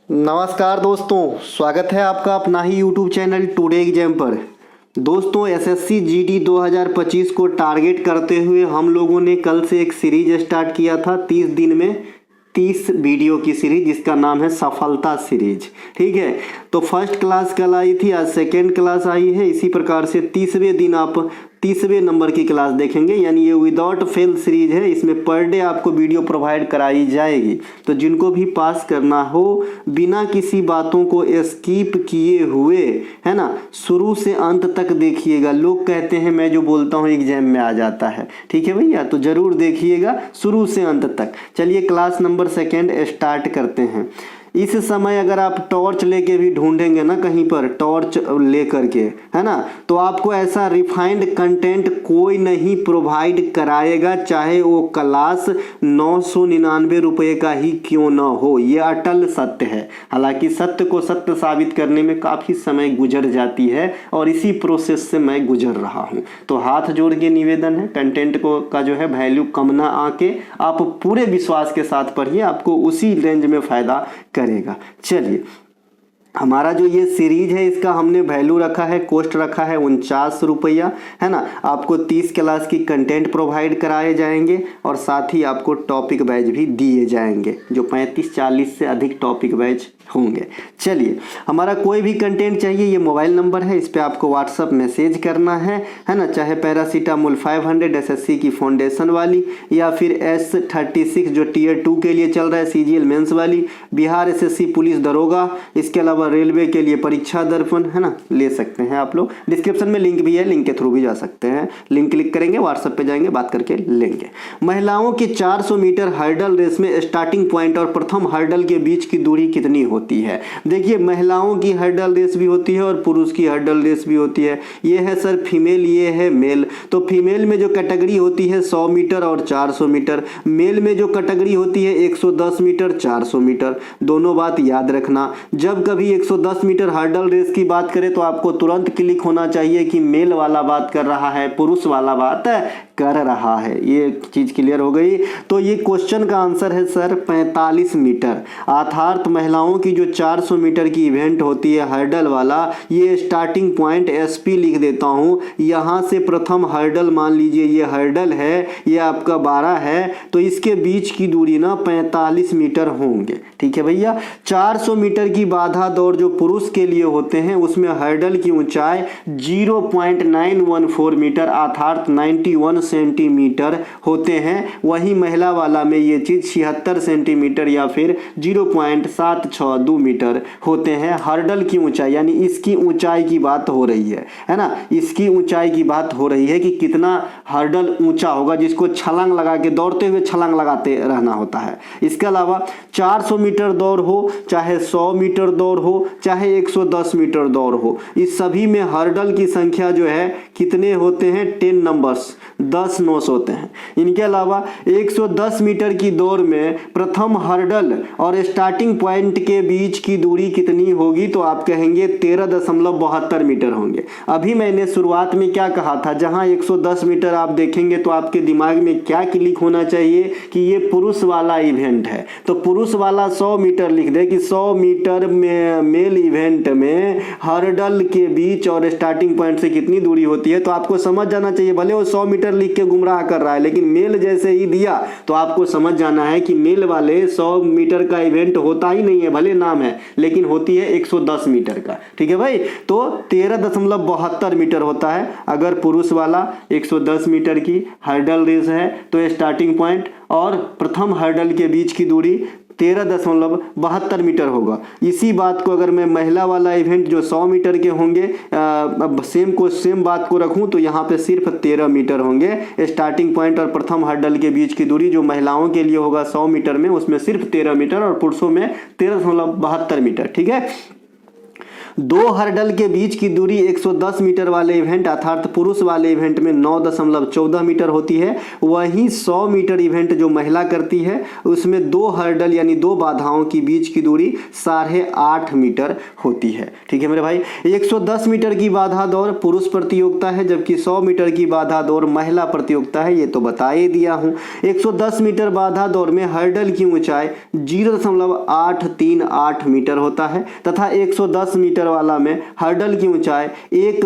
नमस्कार दोस्तों, स्वागत है आपका अपना ही YouTube चैनल टुडे एग्जाम पर। दोस्तों, एसएससी जीडी 2025 को टारगेट करते हुए हम लोगों ने कल से एक सीरीज स्टार्ट किया था 30 दिन में 30 वीडियो की सीरीज, जिसका नाम है सफलता सीरीज। ठीक है, तो फर्स्ट क्लास कल आई थी, आज सेकेंड क्लास आई है। इसी प्रकार से 30वें दिन आप 30वें नंबर की क्लास देखेंगे, यानी ये विदाउट फेल सीरीज है। इसमें पर डे आपको वीडियो प्रोवाइड कराई जाएगी। तो जिनको भी पास करना हो, बिना किसी बातों को स्किप किए हुए, है ना, शुरू से अंत तक देखिएगा। लोग कहते हैं मैं जो बोलता हूँ एग्जाम में आ जाता है। ठीक है भैया, तो जरूर देखिएगा शुरू से अंत तक। चलिए क्लास नंबर सेकेंड स्टार्ट करते हैं। इस समय अगर आप टॉर्च लेके भी ढूंढेंगे ना, कहीं पर टॉर्च ले करके, है ना, तो आपको ऐसा रिफाइंड कंटेंट कोई नहीं प्रोवाइड कराएगा, चाहे वो क्लास 999 रुपये का ही क्यों ना हो। ये अटल सत्य है। हालांकि सत्य को सत्य साबित करने में काफ़ी समय गुजर जाती है और इसी प्रोसेस से मैं गुजर रहा हूँ। तो हाथ जोड़ के निवेदन है, कंटेंट को का जो है वैल्यू कम ना आके आप पूरे विश्वास के साथ पढ़िए, आपको उसी रेंज में फ़ायदा करेगा। चलिए, हमारा जो ये सीरीज है इसका हमने वैल्यू रखा है, कॉस्ट रखा है 49 रुपया, है ना। आपको 30 क्लास की कंटेंट प्रोवाइड कराए जाएंगे और साथ ही आपको टॉपिक वाइज भी दिए जाएंगे, जो 35-40 से अधिक टॉपिक वाइज होंगे। चलिए, हमारा कोई भी कंटेंट चाहिए, ये मोबाइल नंबर है, इस पे आपको व्हाट्सअप मैसेज करना है ना। चाहे पैरासीटामोल 500 एसएससी की फाउंडेशन वाली, या फिर S36 जो टीयर 2 के लिए चल रहा है, CGL मेंस वाली, बिहार एसएससी पुलिस दरोगा, इसके अलावा रेलवे के लिए परीक्षा दर्पण, है ना, ले सकते हैं आप लोग। डिस्क्रिप्शन में लिंक भी है, लिंक के थ्रू भी जा सकते हैं। लिंक क्लिक करेंगे, व्हाट्सएप पे जाएंगे, बात करके लेंगे। महिलाओं की 400 मीटर हर्डल रेस में स्टार्टिंग पॉइंट और प्रथम हर्डल के बीच की दूरी कितनी होती है? देखिए, महिलाओं की हर्डल रेस भी होती है और पुरुष की हर्डल रेस भी होती है। ये है सर फीमेल, ये है मेल। तो फीमेल में जो कैटेगरी होती है 100 मीटर और 400 मीटर, मेल में जो कैटेगरी होती है 110 मीटर 400 मीटर। दोनों बात याद रखना, जब कभी 110 मीटर हर्डल रेस की बात करें तो आपको तुरंत क्लिक होना चाहिए कि मेल वाला बात कर रहा है, पुरुष वाला बात कर रहा है। ये चीज क्लियर हो गई। तो ये क्वेश्चन का आंसर है सर 45 मीटर। अर्थात महिलाओं की जो 400 मीटर की इवेंट होती है हर्डल वाला, ये स्टार्टिंग पॉइंट SP लिख देता हूं। यहां से प्रथम हर्डल मान लीजिए ये हर्डल है, ये आपका 12 है, तो इसके बीच की दूरी ना 45 मीटर होंगे। ठीक है भैया। 400 मीटर की बाधा दौड़ जो पुरुष के लिए होते हैं, उसमें हर्डल की ऊंचाई 0.914 मीटर अर्थात 91 सेंटीमीटर होते हैं। वहीं महिला वाला में ये चीज 76 सेंटीमीटर या फिर 0.762 मीटर होते हैं। हर्डल की ऊंचाई यानी इसकी ऊंचाई की बात हो रही है ना, इसकी ऊंचाई की बात हो रही है कि कितना हर्डल ऊंचा होगा, जिसको छलांग लगा के दौड़ते हुए छलांग लगाते रहना होता है। इसके अलावा 400 मीटर दौड़ हो, चाहे 100 मीटर दौड़ हो, चाहे 110 मीटर दौड़ हो, इस सभी में हर्डल की संख्या जो है कितने होते हैं? 10 नंबर्स, 10 नोस होते हैं। इनके अलावा 110 मीटर की दौड़ में प्रथम हर्डल और स्टार्टिंग पॉइंट के बीच की दूरी कितनी होगी? तो आप कहेंगे 13.72 मीटर होंगे। अभी मैंने शुरुआत में क्या कहा था, जहां 110 मीटर आप देखेंगे तो आपके दिमाग में क्या क्लिक होना चाहिए कि ये पुरुष वाला इवेंट है। तो पुरुष वाला 100 मीटर लिख दे कि 100 मीटर में मेल इवेंट में हर्डल के बीच और स्टार्टिंग पॉइंट से कितनी दूरी होती है। तो आपको समझ जाना चाहिए, भले वो 100 मीटर लिख के गुमराह कर रहा है, लेकिन मेल जैसे ही दिया तो आपको समझ जाना है कि मेल वाले 100 मीटर का इवेंट होता ही नहीं है, भले नाम है, लेकिन होती है 110 मीटर का। ठीक है भाई, तो 13.72 मीटर होता है। अगर पुरुष वाला 110 मीटर की हर्डल रेस है तो स्टार्टिंग पॉइंट और प्रथम हर्डल के बीच की दूरी 13.72 मीटर होगा। इसी बात को अगर मैं महिला वाला इवेंट जो 100 मीटर के होंगे, अब सेम बात को रखूं तो यहाँ पे सिर्फ 13 मीटर होंगे। स्टार्टिंग पॉइंट और प्रथम हर्डल के बीच की दूरी जो महिलाओं के लिए होगा 100 मीटर में, उसमें सिर्फ 13 मीटर और पुरुषों में 13.72 मीटर। ठीक है। दो हर्डल के बीच की दूरी 110 मीटर वाले इवेंट अर्थात पुरुष वाले इवेंट में 9.14 मीटर होती है। वहीं 100 मीटर इवेंट जो महिला करती है उसमें दो हर्डल यानी दो बाधाओं की बीच की दूरी 8.5 मीटर होती है। ठीक है मेरे भाई, 110 मीटर की बाधा दौड़ पुरुष प्रतियोगिता है, जबकि 100 मीटर की बाधा दौड़ महिला प्रतियोगिता है, ये तो बता ही दिया हूं। 110 मीटर बाधा दौड़ में हर्डल की ऊंचाई 0.838 मीटर होता है तथा 110 मीटर वाला में हर्डल की ऊंचाई 1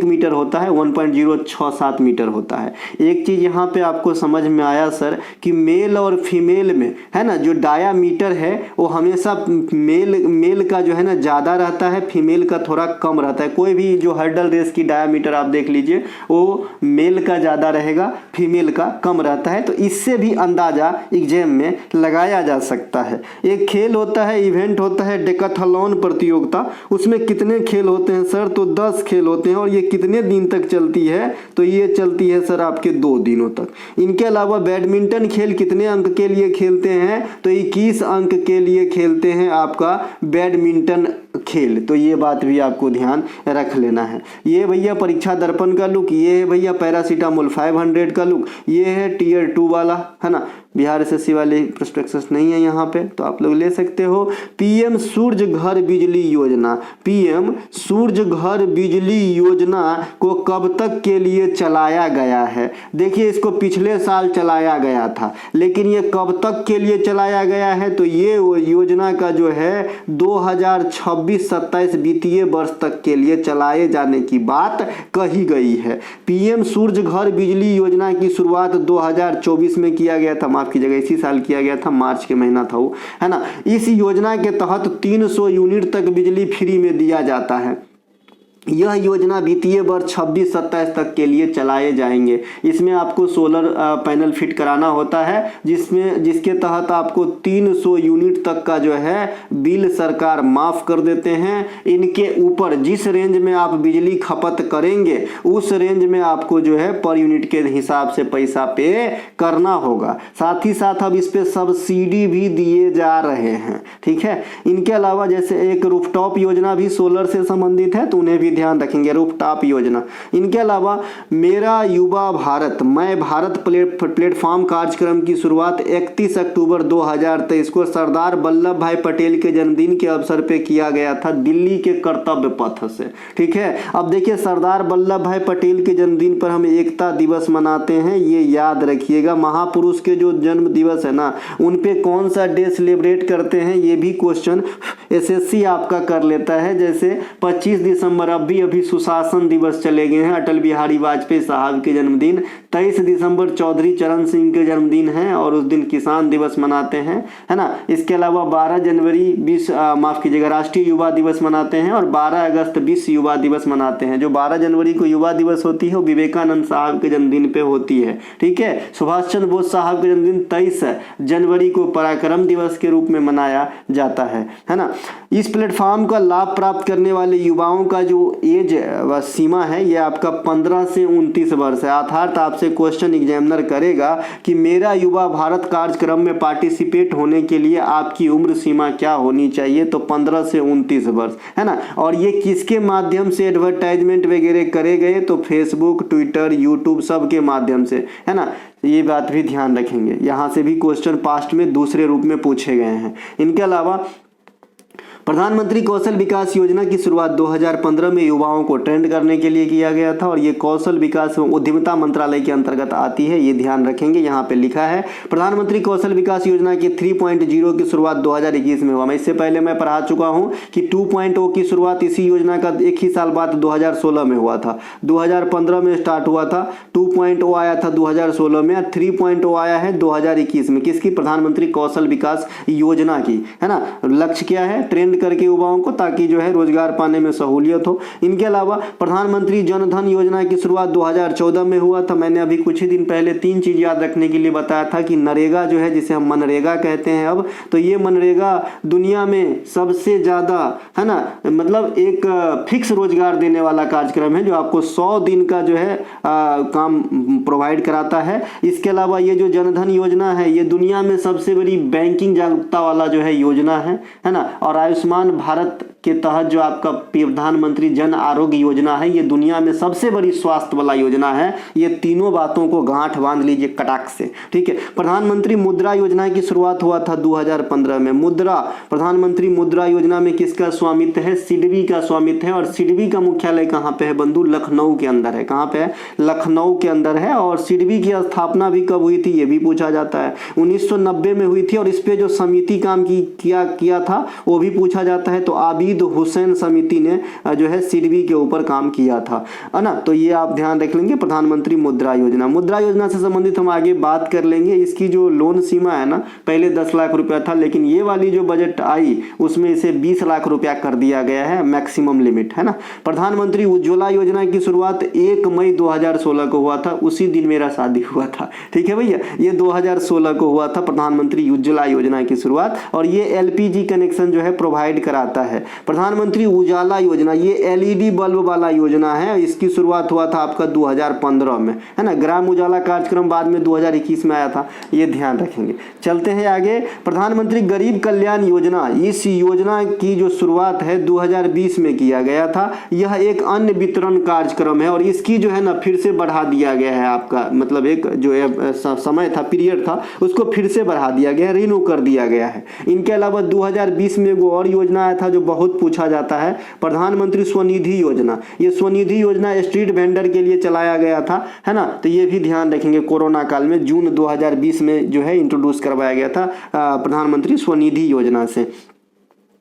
मीटर होता है, 1.067 मीटर होता है। एक चीज यहाँ पे आपको समझ में आया सर कि मेल और फीमेल में है ना जो डायामीटर है वो हमेशा मेल का जो है ना ज़्यादा रहता है, फीमेल का थोड़ा कम रहता है। कोई भी जो हर्डल रेस की डायामीटर आप देख लीजिए वो मेल का ज़्यादा रहेगा, फीमेल का कम रहता है। तो इससे भी अंदाज़ा एग्जाम में लगाया जा सकता है। एक खेल होता है, इवेंट होता है डेकाथलॉन प्रतियोगिता, उसमें कितने खेल होते हैं सर? तो 10 खेल होते हैं। और ये कितने दिन तक चलती है? तो ये चलती है सर आपके 2 दिनों तक। इनके अलावा बैडमिंटन खेल कितने अंक के लिए खेलते हैं? तो 21 अंक के लिए खेलते हैं आपका बैडमिंटन खेल। तो ये बात भी आपको ध्यान रख लेना है। ये भैया परीक्षा दर्पण का लुक, ये है भैया पैरासीटामोल 500 का लुक, ये है टियर 2 वाला, है ना। बिहार एसएससी वाले प्रोस्पेक्टस नहीं है यहाँ पे, तो आप लोग ले सकते हो। पीएम सूर्य घर बिजली योजना, पीएम सूर्य घर बिजली योजना को कब तक के लिए चलाया गया है? देखिए इसको पिछले साल चलाया गया था, लेकिन ये कब तक के लिए चलाया गया है? तो ये योजना का जो है 2026-27 वित्तीय वर्ष तक के लिए चलाए जाने की बात कही गई है। पीएम सूर्य घर बिजली योजना की शुरुआत 2024 में किया गया था, माफ कीजिएगा इसी साल किया गया था, मार्च के महीना था वो, है ना। इस योजना के तहत 300 यूनिट तक बिजली फ्री में दिया जाता है। यह योजना वित्तीय वर्ष 26-27 तक के लिए चलाए जाएंगे। इसमें आपको सोलर पैनल फिट कराना होता है, जिसके तहत आपको 300 यूनिट तक का जो है बिल सरकार माफ़ कर देते हैं। इनके ऊपर जिस रेंज में आप बिजली खपत करेंगे उस रेंज में आपको जो है पर यूनिट के हिसाब से पैसा पे करना होगा। साथ ही साथ अब इस पे सब्सिडी भी दिए जा रहे हैं। ठीक है, इनके अलावा जैसे एक रूफटॉप योजना भी सोलर से संबंधित है, तो उन्हें भी ध्यान रखेंगे, रूफटॉप योजना। इनके अलावा मेरा युवा भारत मैं भारत प्लेटफॉर्म कार्यक्रम की शुरुआत 31 अक्टूबर 2023 को सरदार वल्लभ भाई पटेल के जन्मदिन के अवसर पे किया गया था, दिल्ली के कर्तव्य पथ से। ठीक है, अब देखिए सरदार वल्लभ भाई पटेल के जन्मदिन पर हम एकता दिवस मनाते हैं, ये याद रखिएगा। महापुरुष के जो जन्म दिवस है ना, उन पे कौन सा डे सेलिब्रेट करते हैं, ये भी क्वेश्चन एसएससी आपका कर लेता है। जैसे 25 दिसंबर अभी सुशासन दिवस चले गए हैं, अटल बिहारी वाजपेयी साहब के जन्मदिन। 23 दिसंबर चौधरी चरण सिंह के जन्मदिन है और उस दिन किसान दिवस मनाते हैं, है ना। इसके अलावा 12 जनवरी माफ कीजिएगा राष्ट्रीय युवा दिवस मनाते हैं और 12 अगस्त विश्व युवा दिवस मनाते हैं। जो 12 जनवरी को युवा दिवस होती है वो विवेकानंद साहब के जन्मदिन पे होती है। ठीक है, सुभाष चंद्र बोस साहब के जन्मदिन 23 जनवरी को पराक्रम दिवस के रूप में मनाया जाता है ना। इस प्लेटफॉर्म का लाभ प्राप्त करने वाले युवाओं का जो एज सीमा है ये आपका 15 से 29 वर्ष है। अर्थात आपसे क्वेश्चन एग्जामिनर करेगा कि मेरा युवा भारत कार्यक्रम में पार्टिसिपेट होने के लिए आपकी उम्र सीमा क्या होनी चाहिए, तो 15 से 29 वर्ष, है ना। और ये किसके माध्यम से एडवर्टाइजमेंट वगैरह करे गए, तो फेसबुक, ट्विटर, यूट्यूब सब के माध्यम से, है ना। ये बात भी ध्यान रखेंगे, यहाँ से भी क्वेश्चन पास्ट में दूसरे रूप में पूछे गए हैं। इनके अलावा प्रधानमंत्री कौशल विकास योजना की शुरुआत 2015 में युवाओं को ट्रेंड करने के लिए किया गया था और ये कौशल विकास एवं उद्यमिता मंत्रालय के अंतर्गत आती है, ये ध्यान रखेंगे। यहाँ पे लिखा है प्रधानमंत्री कौशल विकास योजना के 3.0 की शुरुआत 2021 में हुआ। मैं इससे पहले मैं पढ़ा चुका हूँ कि 2.0 की शुरुआत इसी योजना का एक ही साल बाद 2016 में हुआ था। 2015 में स्टार्ट हुआ था, 2.0 आया था 2016 में, 3.0 आया है 2021 में। किसकी? प्रधानमंत्री कौशल विकास योजना की, है ना। लक्ष्य क्या है? ट्रेंड करके युवाओं को, ताकि जो है रोजगार पाने में सहूलियत हो। इनके अलावा प्रधानमंत्री जन धन योजना की शुरुआत 2014 में हुआ था। मैंने अभी कुछ ही दिन पहले 3 चीज याद रखने के लिए बताया था कि नरेगा जो है, जिसे हम मनरेगा कहते हैं अब, तो ये मनरेगा दुनिया में सबसे ज्यादा, है ना, मतलब एक फिक्स रोजगार देने वाला कार्यक्रम है जो आपको 100 दिन का जो है काम प्रोवाइड कराता है। इसके अलावा ये जो जनधन योजना है ये दुनिया में सबसे बड़ी बैंकिंग जागरूकता वाला जो है योजना है ना। और आयुष्मान भारत के तहत जो आपका प्रधानमंत्री जन आरोग्य योजना है, ये दुनिया में सबसे बड़ी स्वास्थ्य वाला योजना है। ये तीनों बातों को गांठ बांध लीजिए कटाक से, ठीक है। प्रधानमंत्री मुद्रा योजना की शुरुआत हुआ था 2015 में। प्रधानमंत्री मुद्रा योजना में किसका स्वामित्व है? सिडबी का स्वामित्व है। और सिडबी का मुख्यालय कहाँ पे है बंधु? लखनऊ के अंदर है। कहाँ पे है? लखनऊ के अंदर है। और सिडबी की स्थापना भी कब हुई थी ये भी पूछा जाता है। 1990 में हुई थी। और इस पे जो समिति काम किया था वो भी पूछा जाता है। तो आबिद हुसैन समिति ने जो है सिडबी के ऊपर काम किया था, है ना। तो ये आप ध्यान रख लेंगे, प्रधानमंत्री मुद्रा योजना। मुद्रा योजना से संबंधित हम आगे बात कर लेंगे। इसकी जो लोन सीमा है ना, पहले 10 लाख रुपया था, लेकिन ये वाली जो बजट आई उसमें इसे 20 लाख रुपया कर दिया गया है, मैक्सिमम लिमिट, है ना। प्रधानमंत्री उज्ज्वला योजना की शुरुआत 1 मई 2016 को हुआ था। उसी दिन मेरा शादी हुआ था, ठीक है भैया। ये 2016 को हुआ था प्रधानमंत्री उज्ज्वला योजना की शुरुआत। और ये एलपीजी कनेक्शन जो है प्रोवाइड कराता है। प्रधानमंत्री उजाला योजना, ये एलईडी बल्ब वाला योजना है। इसकी शुरुआत हुआ था आपका 2015 में, है ना। ग्राम उजाला कार्यक्रम बाद में 2021 में आया था, ये ध्यान रखेंगे। चलते हैं आगे। प्रधानमंत्री गरीब कल्याण योजना, इस योजना की जो शुरुआत है 2020 में किया गया था। यह एक अन्य वितरण कार्यक्रम है और इसकी जो है ना फिर से बढ़ा दिया गया है। आपका मतलब एक जो समय था, पीरियड था, उसको फिर से बढ़ा दिया गया है, रिन्यू कर दिया गया है। इनके अलावा 2020 में वो और योजना आया था जो बहुत पूछा जाता है, प्रधानमंत्री स्वनिधि योजना। ये स्वनिधि योजना स्ट्रीट वेंडर के लिए चलाया गया था, है ना। तो ये भी ध्यान रखेंगे, कोरोना काल में जून 2020 में जो है इंट्रोड्यूस करवाया गया था प्रधानमंत्री स्वनिधि योजना से।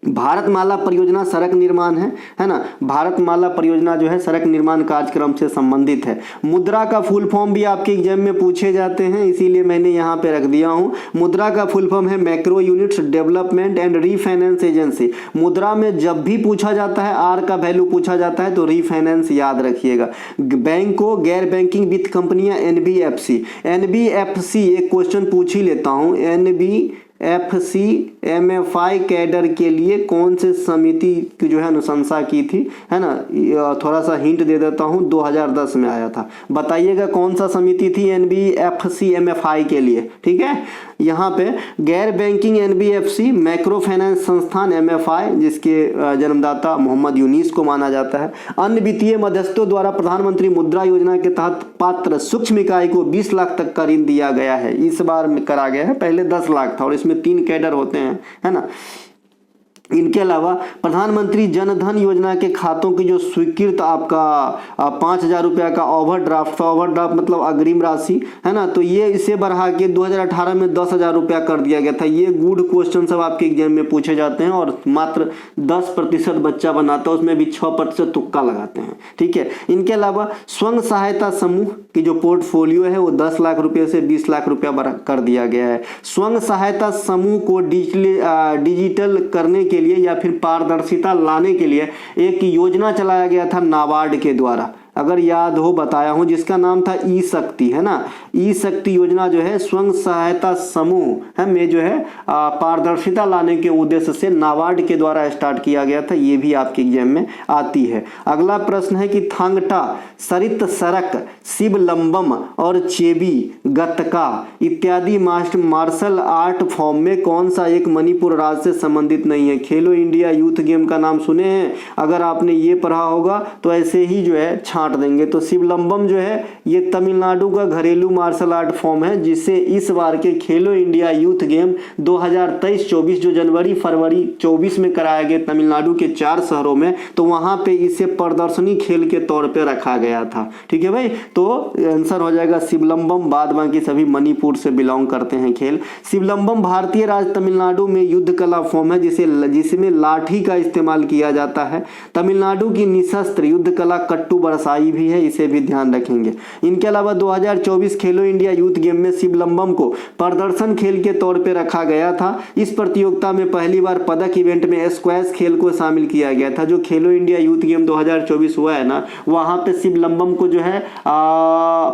भारतमाला परियोजना सड़क निर्माण है ना। भारतमाला परियोजना जो है सड़क निर्माण कार्यक्रम से संबंधित है। मुद्रा का फुल फॉर्म भी आपके एग्जाम में पूछे जाते हैं, इसीलिए मैंने यहाँ पे रख दिया हूँ। मुद्रा का फुल फॉर्म है macro units development and refinance agency. मुद्रा में जब भी पूछा जाता है, आर का वैल्यू पूछा जाता है, तो रीफाइनेंस याद रखिएगा। बैंकों, गैर बैंकिंग वित्त कंपनियां, एनबीएफसी। एनबीएफसी एक क्वेश्चन पूछ ही लेता हूँ। एनबीएफसी एमएफआई कैडर के लिए कौन से समिति की जो है अनुशंसा की थी, है ना। थोड़ा सा हिंट दे देता हूँ, 2010 में आया था। बताइएगा कौन सा समिति थी एनबीएफसी एमएफआई के लिए, ठीक है। यहाँ पे गैर बैंकिंग एनबीएफसी, मैक्रो फाइनेंस संस्थान एमएफआई, जिसके जन्मदाता मोहम्मद यूनिस को माना जाता है। अन्य वित्तीय मध्यस्थों द्वारा प्रधानमंत्री मुद्रा योजना के तहत पात्र सूक्ष्म इकाई को 20 लाख तक का ऋण दिया गया है। इस बार में करा गया है, पहले 10 लाख था और इसमें 3 कैडर होते हैं, है ना। इनके अलावा प्रधानमंत्री जन धन योजना के खातों की जो स्वीकृत आपका 5,000 रुपया का ओवरड्राफ्ट था, ओवरड्राफ्ट मतलब अग्रिम राशि, है ना। तो ये इसे बढ़ा के 2018 में 10,000 रुपया कर दिया गया था। ये गुड क्वेश्चन सब आपके एग्जाम में पूछे जाते हैं और मात्र 10% बच्चा बनाता है, उसमें भी 6% तुक्का लगाते हैं, ठीक है। इनके अलावा स्वयं सहायता समूह की जो पोर्टफोलियो है वो 10 लाख रुपये से 20 लाख रुपया कर दिया गया है। स्वयं सहायता समूह को डिजिटल करने के लिए या फिर पारदर्शिता लाने के लिए एक योजना चलाया गया था नाबार्ड के द्वारा, अगर याद हो बताया हूं, जिसका नाम था ई शक्ति, है ना। ई शक्ति योजना जो है स्वयं सहायता समूह है में जो है पारदर्शिता लाने के उद्देश्य से नाबार्ड के द्वारा स्टार्ट किया गया था। ये भी आपके एग्जाम में आती है। अगला प्रश्न है कि थांगटा, सरित सरक, शिवलंबम और चेबी, गतका इत्यादि मार्शल आर्ट फॉर्म में कौन सा एक मणिपुर राज्य से संबंधित नहीं है? खेलो इंडिया यूथ गेम का नाम सुने हैं? अगर आपने ये पढ़ा होगा तो ऐसे ही जो है छांट देंगे। तो शिवलंबम जो है ये तमिलनाडु का घरेलू मार्शल आर्ट फॉर्म है, जिसे इस बार के खेलो इंडिया यूथ गेम 2023-24 जो जनवरी फरवरी 24 में कराया गया तमिलनाडु के 4 शहरों में, तो वहां पे इसे प्रदर्शनी खेल के तौर पे रखा गया था, ठीक है भाई। तो आंसर हो जाएगा शिवलंबम, बाद बाकी सभी मणिपुर से बिलोंग करते हैं खेल। शिवलंबम भारतीय राज्य तमिलनाडु में युद्ध कला फॉर्म है जिसमें लाठी का इस्तेमाल किया जाता है। तमिलनाडु की निशस्त्र युद्ध कला कट्टू बरसाई भी है, इसे भी ध्यान रखेंगे। इनके अलावा 2024 खेलो इंडिया यूथ गेम में शिवलंबम को प्रदर्शन खेल के तौर पे रखा गया था। इस प्रतियोगिता में पहली बार पदक इवेंट में स्क्वैश खेल को शामिल किया गया था। जो खेलो इंडिया यूथ गेम 2024 हुआ है ना, वहां पे शिवलंबम को जो है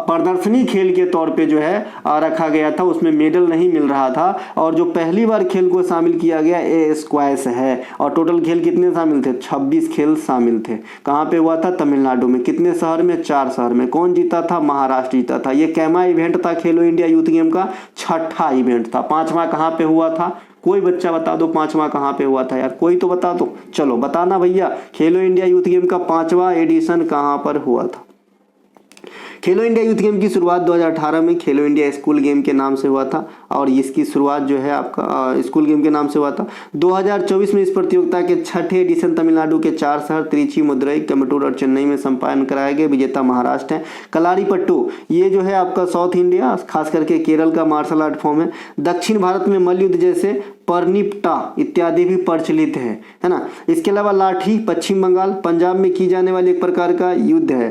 प्रदर्शनी खेल के तौर पे जो है रखा गया था, उसमें मेडल नहीं मिल रहा था। और जो पहली बार खेल को शामिल किया गया ये स्क्वैश है। और टोटल खेल कितने शामिल थे? 26 खेल शामिल थे। कहाँ पे हुआ था? तमिलनाडु में। कितने शहर में? 4 शहर में। कौन जीता था? महाराष्ट्र जीता था। ये कैमा इवेंट था खेलो इंडिया यूथ गेम का? 6ठा इवेंट था। 5वां कहाँ पे हुआ था? कोई बच्चा बता दो 5वां कहाँ पे हुआ था यार, कोई तो बता दो। चलो बताना भैया, खेलो इंडिया यूथ गेम का 5वां एडिशन कहाँ पर हुआ था। खेलो इंडिया यूथ गेम की शुरुआत 2018 में खेलो इंडिया स्कूल गेम के नाम से हुआ था और इसकी शुरुआत जो है आपका स्कूल गेम के नाम से हुआ था। 2024 में इस प्रतियोगिता के 6ठे एडिशन तमिलनाडु के 4 शहर त्रिची, मदुरई, कोयम्बटूर और चेन्नई में संपन्न कराए गए। विजेता महाराष्ट्र है। कलारीपट्टू ये जो है आपका साउथ इंडिया खास करके केरल का मार्शल आर्ट फॉर्म है। दक्षिण भारत में मल्लयुद्ध जैसे परनिपटा इत्यादि भी प्रचलित है ना। इसके अलावा लाठी पश्चिम बंगाल, पंजाब में की जाने वाली एक प्रकार का युद्ध है,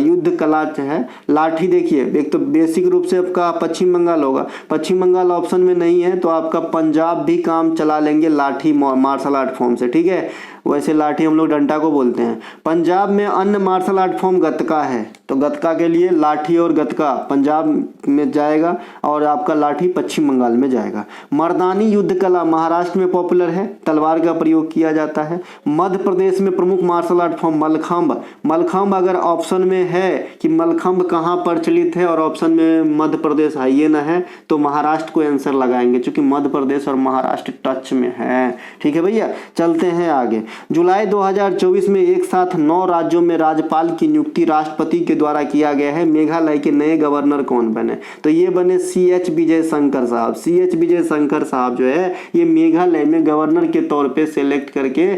युद्ध कला है लाठी। देखिए एक तो बेसिक रूप से आपका पश्चिम बंगाल होगा, पश्चिम बंगाल ऑप्शन में नहीं है तो आपका पंजाब भी काम चला लेंगे लाठी मार्शल आर्ट फॉर्म से, ठीक है। वैसे लाठी हम लोग डंडा को बोलते हैं। पंजाब में अन्य मार्शल आर्ट फॉर्म गतका है तो गतका के लिए लाठी और गतका पंजाब में जाएगा और आपका लाठी पश्चिम बंगाल में जाएगा। मर्दानी युद्ध कला महाराष्ट्र में पॉपुलर है, तलवार का प्रयोग किया जाता है। मध्य प्रदेश में प्रमुख martial art form Mallakhamb. Mallakhamb अगर ऑप्शन में है कि मलखंब कहाँ प्रचलित है और ऑप्शन में मध्य प्रदेश है ये ना है तो महाराष्ट्र को आंसर लगाएंगे क्योंकि मध्य प्रदेश और महाराष्ट्र टच में है, ठीक है भैया। चलते हैं आगे। जुलाई 2024 में एक साथ 9 राज्यों में राज्यपाल की नियुक्ति राष्ट्रपति के द्वारा किया गया है। मेघालय के नए गवर्नर कौन बने तो ये बने CH विजय शंकर साहब। CH विजय शंकर साहब जो है ये मेघालय में गवर्नर के तौर पे सिलेक्ट करके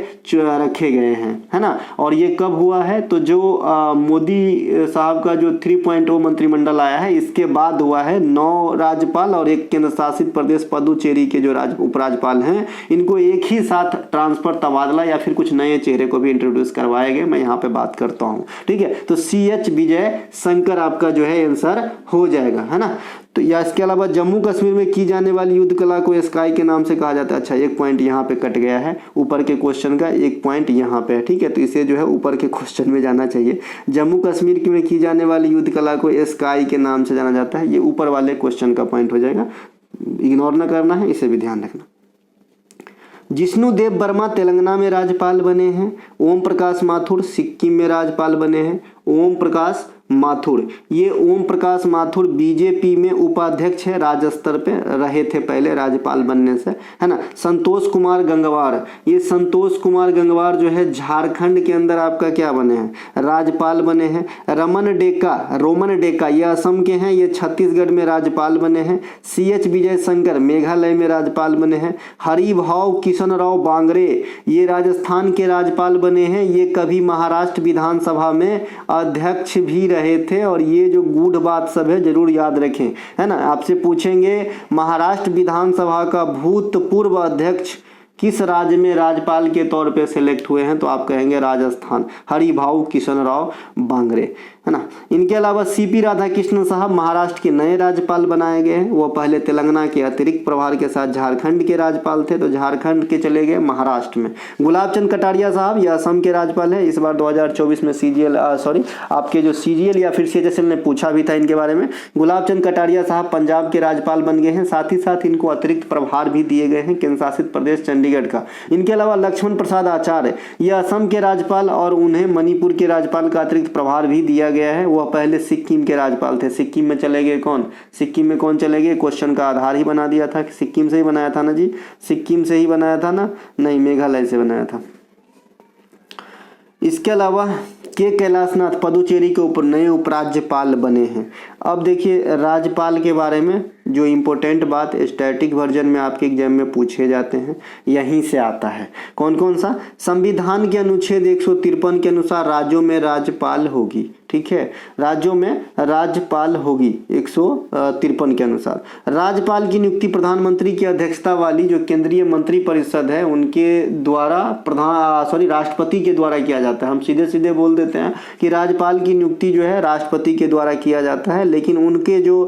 रखे गए हैं, है ना। और ये कब हुआ है तो जो मोदी साहब का जो 3.0 मंत्रिमंडल आया है इसके बाद हुआ है। 9 राज्यपाल और एक केंद्र शासित प्रदेश पुदुचेरी के जो उपराज्यपाल हैं इनको एक ही साथ ट्रांसफर तबादला या फिर कुछ नए चेहरे को भी इंट्रोड्यूस करवाए गए, मैं यहाँ पे बात करता हूँ, ठीक है। तो CH विजय शंकर आपका जो है आंसर हो जाएगा, है ना। तो या इसके अलावा जम्मू कश्मीर में की जाने वाली युद्ध कला को स्काई के नाम से कहा जाता है। अच्छा एक पॉइंट यहाँ पे कट गया है, ऊपर के क्वेश्चन का एक पॉइंट यहाँ पे है, ठीक है। तो इसे जो है ऊपर के क्वेश्चन में जाना चाहिए। जम्मू कश्मीर में की जाने वाली युद्ध कला को स्काई के नाम से जाना जाता है, ये ऊपर वाले क्वेश्चन का पॉइंट हो जाएगा, इग्नोर ना करना है, इसे भी ध्यान रखना। जिष्णु देव वर्मा तेलंगाना में राज्यपाल बने हैं। ओम प्रकाश माथुर सिक्किम में राज्यपाल बने हैं। ओम प्रकाश माथुर, ये ओम प्रकाश माथुर बीजेपी में उपाध्यक्ष है, राज्य स्तर पे रहे थे पहले राज्यपाल बनने से, है ना। संतोष कुमार गंगवार, ये संतोष कुमार गंगवार जो है झारखंड के अंदर आपका क्या बने हैं राज्यपाल बने हैं। रोमन डेका ये असम के हैं, ये छत्तीसगढ़ में राज्यपाल बने हैं। CH विजय शंकर मेघालय में राज्यपाल बने हैं। हरिभाव किशन राव बांगरे ये राजस्थान के राज्यपाल बने हैं, ये कभी महाराष्ट्र विधानसभा में अध्यक्ष भी रहे थे। और ये जो गूढ़ बात सब है जरूर याद रखें, है ना। आपसे पूछेंगे महाराष्ट्र विधानसभा का भूतपूर्व अध्यक्ष किस राज्य में राज्यपाल के तौर पे सिलेक्ट हुए हैं तो आप कहेंगे राजस्थान, हरिभाऊ किशन राव बांगरे, है ना। इनके अलावा CP राधाकृष्णन साहब महाराष्ट्र के नए राज्यपाल बनाए गए हैं। वो पहले तेलंगाना के अतिरिक्त प्रभार के साथ झारखंड के राज्यपाल थे तो झारखंड के चले गए महाराष्ट्र में। गुलाब चंद कटारिया साहब ये असम के राज्यपाल है। इस बार 2024 में आपके जो CGL या फिर CHSL ने पूछा भी था इनके बारे में। गुलाब चंद कटारिया साहब पंजाब के राज्यपाल बन गए हैं, साथ ही साथ इनको अतिरिक्त प्रभार भी दिए गए हैं केंद्र शासित प्रदेश चंडीगढ़ का। इनके अलावा लक्ष्मण प्रसाद आचार्य ये असम के राज्यपाल और उन्हें मणिपुर के राज्यपाल का अतिरिक्त प्रभार भी दिया गया है। वह पहले सिक्किम के राज्यपाल थे। सिक्किम में चले गए कौन, सिक्किम में कौन चले गए, क्वेश्चन का आधार ही बना दिया था कि सिक्किम से ही बनाया था ना जी, सिक्किम से ही बनाया था ना, नहीं मेघालय से बनाया था। इसके अलावा कैलाशनाथ पुदुचेरी के ऊपर नए उपराज्यपाल बने हैं। अब देखिए राज्यपाल के बारे में जो इम्पोर्टेंट बात स्टैटिक वर्जन में आपके एग्जाम में पूछे जाते हैं यहीं से आता है। कौन कौन सा, संविधान के अनुच्छेद 153 के अनुसार राज्यों में राज्यपाल होगी, ठीक है, राज्यों में राज्यपाल होगी 153 के अनुसार। राज्यपाल की नियुक्ति प्रधानमंत्री की अध्यक्षता वाली जो केंद्रीय मंत्रिपरिषद है उनके द्वारा राष्ट्रपति के द्वारा किया जाता है। हम सीधे सीधे बोल देते हैं कि राज्यपाल की नियुक्ति जो है राष्ट्रपति के द्वारा किया जाता है, लेकिन उनके जो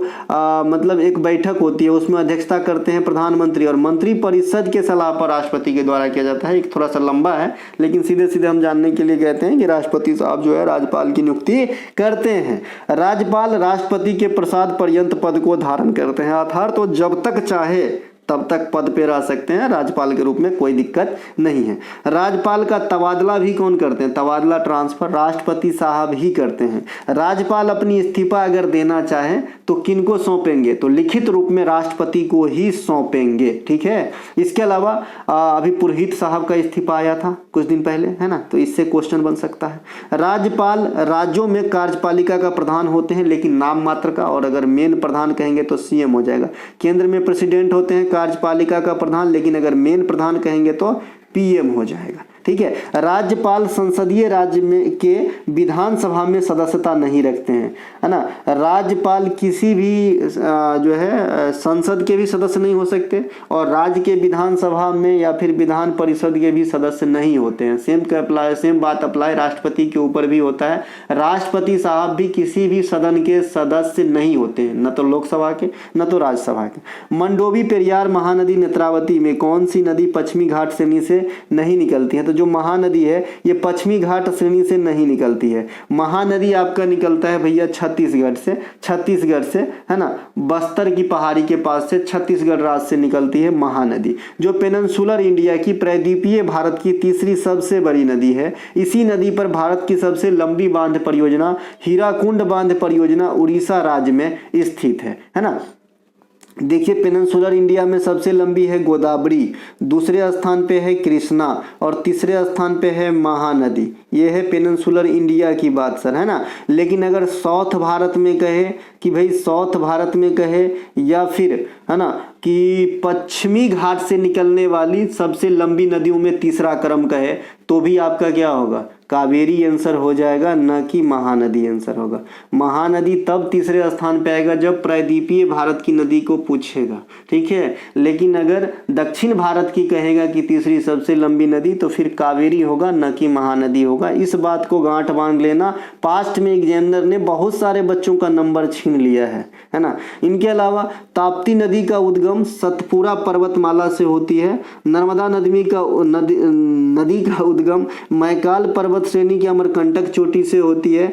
मतलब एक बैठक होती है उसमें अध्यक्षता करते हैं प्रधानमंत्री और मंत्रिपरिषद के सलाह पर राष्ट्रपति के द्वारा किया जाता है। एक थोड़ा सा लंबा है लेकिन सीधे सीधे हम जानने के लिए कहते हैं कि राष्ट्रपति साहब जो है राज्यपाल की नियुक्ति करते हैं। राज्यपाल राष्ट्रपति के प्रसाद पर्यंत पद को धारण करते हैं, अर्थात तो जब तक चाहे तब तक पद पे रह सकते हैं राज्यपाल के रूप में, कोई दिक्कत नहीं है। राज्यपाल का तबादला भी कौन करते हैं? तबादला ट्रांसफर राष्ट्रपति साहब ही करते हैं। राज्यपाल अपनी इस्तीफा अगर देना चाहे तो किनको सौंपेंगे? तो लिखित रूप में राष्ट्रपति को ही सौंपेंगे, ठीक है। इसके अलावा अभी पुरोहित साहब का इस्तीफा आया था कुछ दिन पहले, है ना, तो इससे क्वेश्चन बन सकता है। राज्यपाल राज्यों में कार्यपालिका का प्रधान होते हैं लेकिन नाम मात्र का, और अगर मेन प्रधान कहेंगे तो सीएम हो जाएगा। केंद्र में प्रेसिडेंट होते हैं कार्यपालिका का प्रधान, लेकिन अगर मेन प्रधान कहेंगे तो पीएम हो जाएगा, ठीक है। राज्यपाल संसदीय राज्य में के विधानसभा में सदस्यता नहीं रखते हैं, है ना। राज्यपाल किसी भी जो है संसद के भी सदस्य नहीं हो सकते और राज्य के विधानसभा में या फिर विधान परिषद के भी सदस्य नहीं होते हैं। सेम बात अप्लाई राष्ट्रपति के ऊपर भी होता है। राष्ट्रपति साहब भी किसी भी सदन के सदस्य नहीं होते हैं, न तो लोकसभा के न तो राज्यसभा के। मंडोवी, पेरियार, महानदी, नेत्रावती में कौन सी नदी पश्चिमी घाट श्रेणी से नहीं निकलती है? तो जो महानदी है ये पश्चिमी घाट श्रेणी से नहीं निकलती है। महानदी आपका निकलता है भैया छत्तीसगढ़ से, है ना, बस्तर की पहाड़ी के पास से छत्तीसगढ़ राज्य से निकलती है महानदी, जो पेनिनसुलर इंडिया की प्रायद्वीपीय भारत की तीसरी सबसे बड़ी नदी है। इसी नदी पर भारत की सबसे लंबी बांध परियोजना हीराकुंड बांध परियोजना उड़ीसा राज्य में स्थित है ना। देखिए पेनिनसुलर इंडिया में सबसे लंबी है गोदावरी, दूसरे स्थान पे है कृष्णा और तीसरे स्थान पे है महानदी। ये है पेनिनसुलर इंडिया की बात सर, है ना। लेकिन अगर साउथ भारत में कहे कि भाई साउथ भारत में कहे या फिर है ना कि पश्चिमी घाट से निकलने वाली सबसे लंबी नदियों में तीसरा क्रम कहे तो भी आपका क्या होगा? कावेरी आंसर हो जाएगा, न कि महानदी आंसर होगा। महानदी तब तीसरे स्थान पे आएगा जब प्रायद्वीपीय भारत की नदी को पूछेगा, ठीक है। लेकिन अगर दक्षिण भारत की कहेगा कि तीसरी सबसे लंबी नदी तो फिर कावेरी होगा, न कि महानदी होगा। इस बात को गांठ बांध लेना, पास्ट में एग्जामिनर ने बहुत सारे बच्चों का नंबर छीन लिया है ना। इनके अलावा ताप्ती नदी का उद्गम सतपुरा पर्वतमाला से होती है। नर्मदा नदी का उद्गम मैकाल पर्वत श्रेणी की अमरकंटक चोटी से होती है।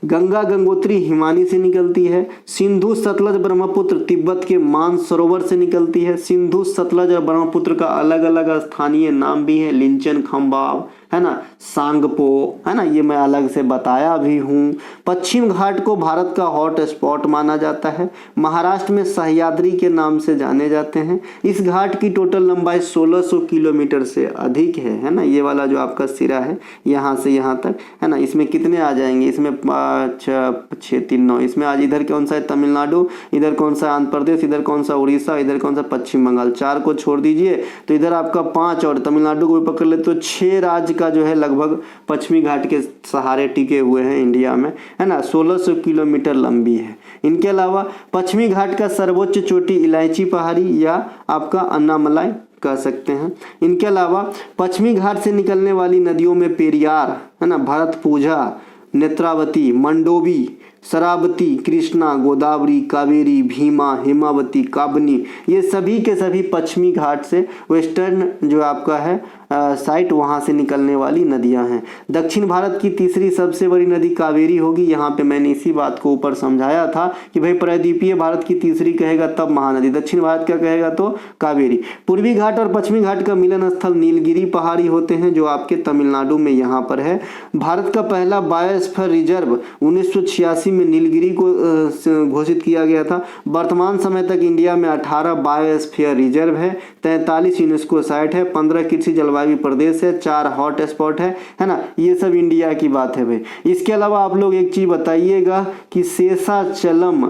गंगा गंगोत्री हिमानी से निकलती है। सिंधु सतलज ब्रह्मपुत्र तिब्बत के मानसरोवर से निकलती है। सिंधु सतलज और ब्रह्मपुत्र का अलग अलग स्थानीय नाम भी है, लिंचन खम्बाव, है ना, सांगपो, है ना, ये मैं अलग से बताया भी हूँ। पश्चिम घाट को भारत का हॉट स्पॉट माना जाता है। महाराष्ट्र में सह्याद्री के नाम से जाने जाते हैं। इस घाट की टोटल लंबाई 1600 किलोमीटर से अधिक है ना। ये वाला जो आपका सिरा है यहाँ से यहाँ तक, है ना, इसमें कितने आ जाएंगे? इसमें 5, 6, 3, 9, इसमें आज इधर कौन सा है? तमिलनाडु, इधर कौन सा आंध्र प्रदेश, इधर कौन सा उड़ीसा, इधर कौन सा पश्चिम बंगाल। 4 को छोड़ दीजिए तो इधर आपका 5 और तमिलनाडु को भी पकड़ ले तो 6 राज्य का जो है लगभग पश्चिमी घाट के सहारे टिके हुए हैं इंडिया में, है ना। 1600 किलोमीटर लंबी है। इनके अलावा पश्चिमी घाट का सर्वोच्च चोटी इलायची पहाड़ी या आपका अन्नामलाई कह सकते हैं। इनके अलावा पश्चिमी घाट से निकलने वाली नदियों में पेरियार, है ना, भरतपुझा, नेत्रावती, मंडोवी, शरावती, कृष्णा, गोदावरी, कावेरी, भीमा, हेमावती, काबनी, ये सभी के सभी पश्चिमी घाट से वेस्टर्न जो आपका है साइट वहाँ से निकलने वाली नदियाँ हैं। दक्षिण भारत की तीसरी सबसे बड़ी नदी कावेरी होगी। यहाँ पे मैंने इसी बात को ऊपर समझाया था कि भाई प्रायद्वीपीय भारत की तीसरी कहेगा तब महानदी, दक्षिण भारत का कहेगा तो कावेरी। पूर्वी घाट और पश्चिमी घाट का मिलन स्थल नीलगिरी पहाड़ी होते हैं जो आपके तमिलनाडु में यहाँ पर है। भारत का पहला बायोस्फीयर रिजर्व 1986 में नीलगिरी को घोषित किया गया था। वर्तमान समय तक इंडिया में 18 बायोस्फीयर रिजर्व है, 43 यूनेस्को साइट है, 15 कृषि जलवायु प्रदेश है, 4 हॉट स्पॉट है ना। ये सब इंडिया की बात है भाई। इसके अलावा आप लोग एक चीज बताइएगा कि शेषाचलम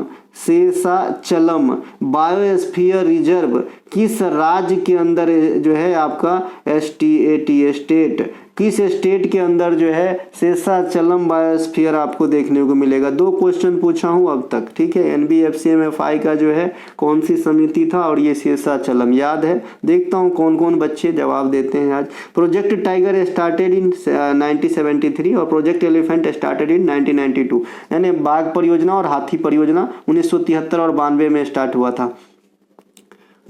बायोस्फीयर रिजर्व किस राज्य के अंदर जो है आपका स्टेट, किस स्टेट के अंदर जो है शेषाचलम बायोस्फीयर आपको देखने को मिलेगा। 2 क्वेश्चन पूछा हूं अब तक, ठीक है। NBFCMFI का जो है कौन सी समिति था और ये शेषाचलम याद है। देखता हूं कौन कौन बच्चे जवाब देते हैं आज। प्रोजेक्ट टाइगर स्टार्टेड इन 1973 और प्रोजेक्ट एलिफेंट स्टार्टेड इन 1992, यानी बाघ परियोजना और हाथी परियोजना 1973 और 92 में स्टार्ट हुआ था।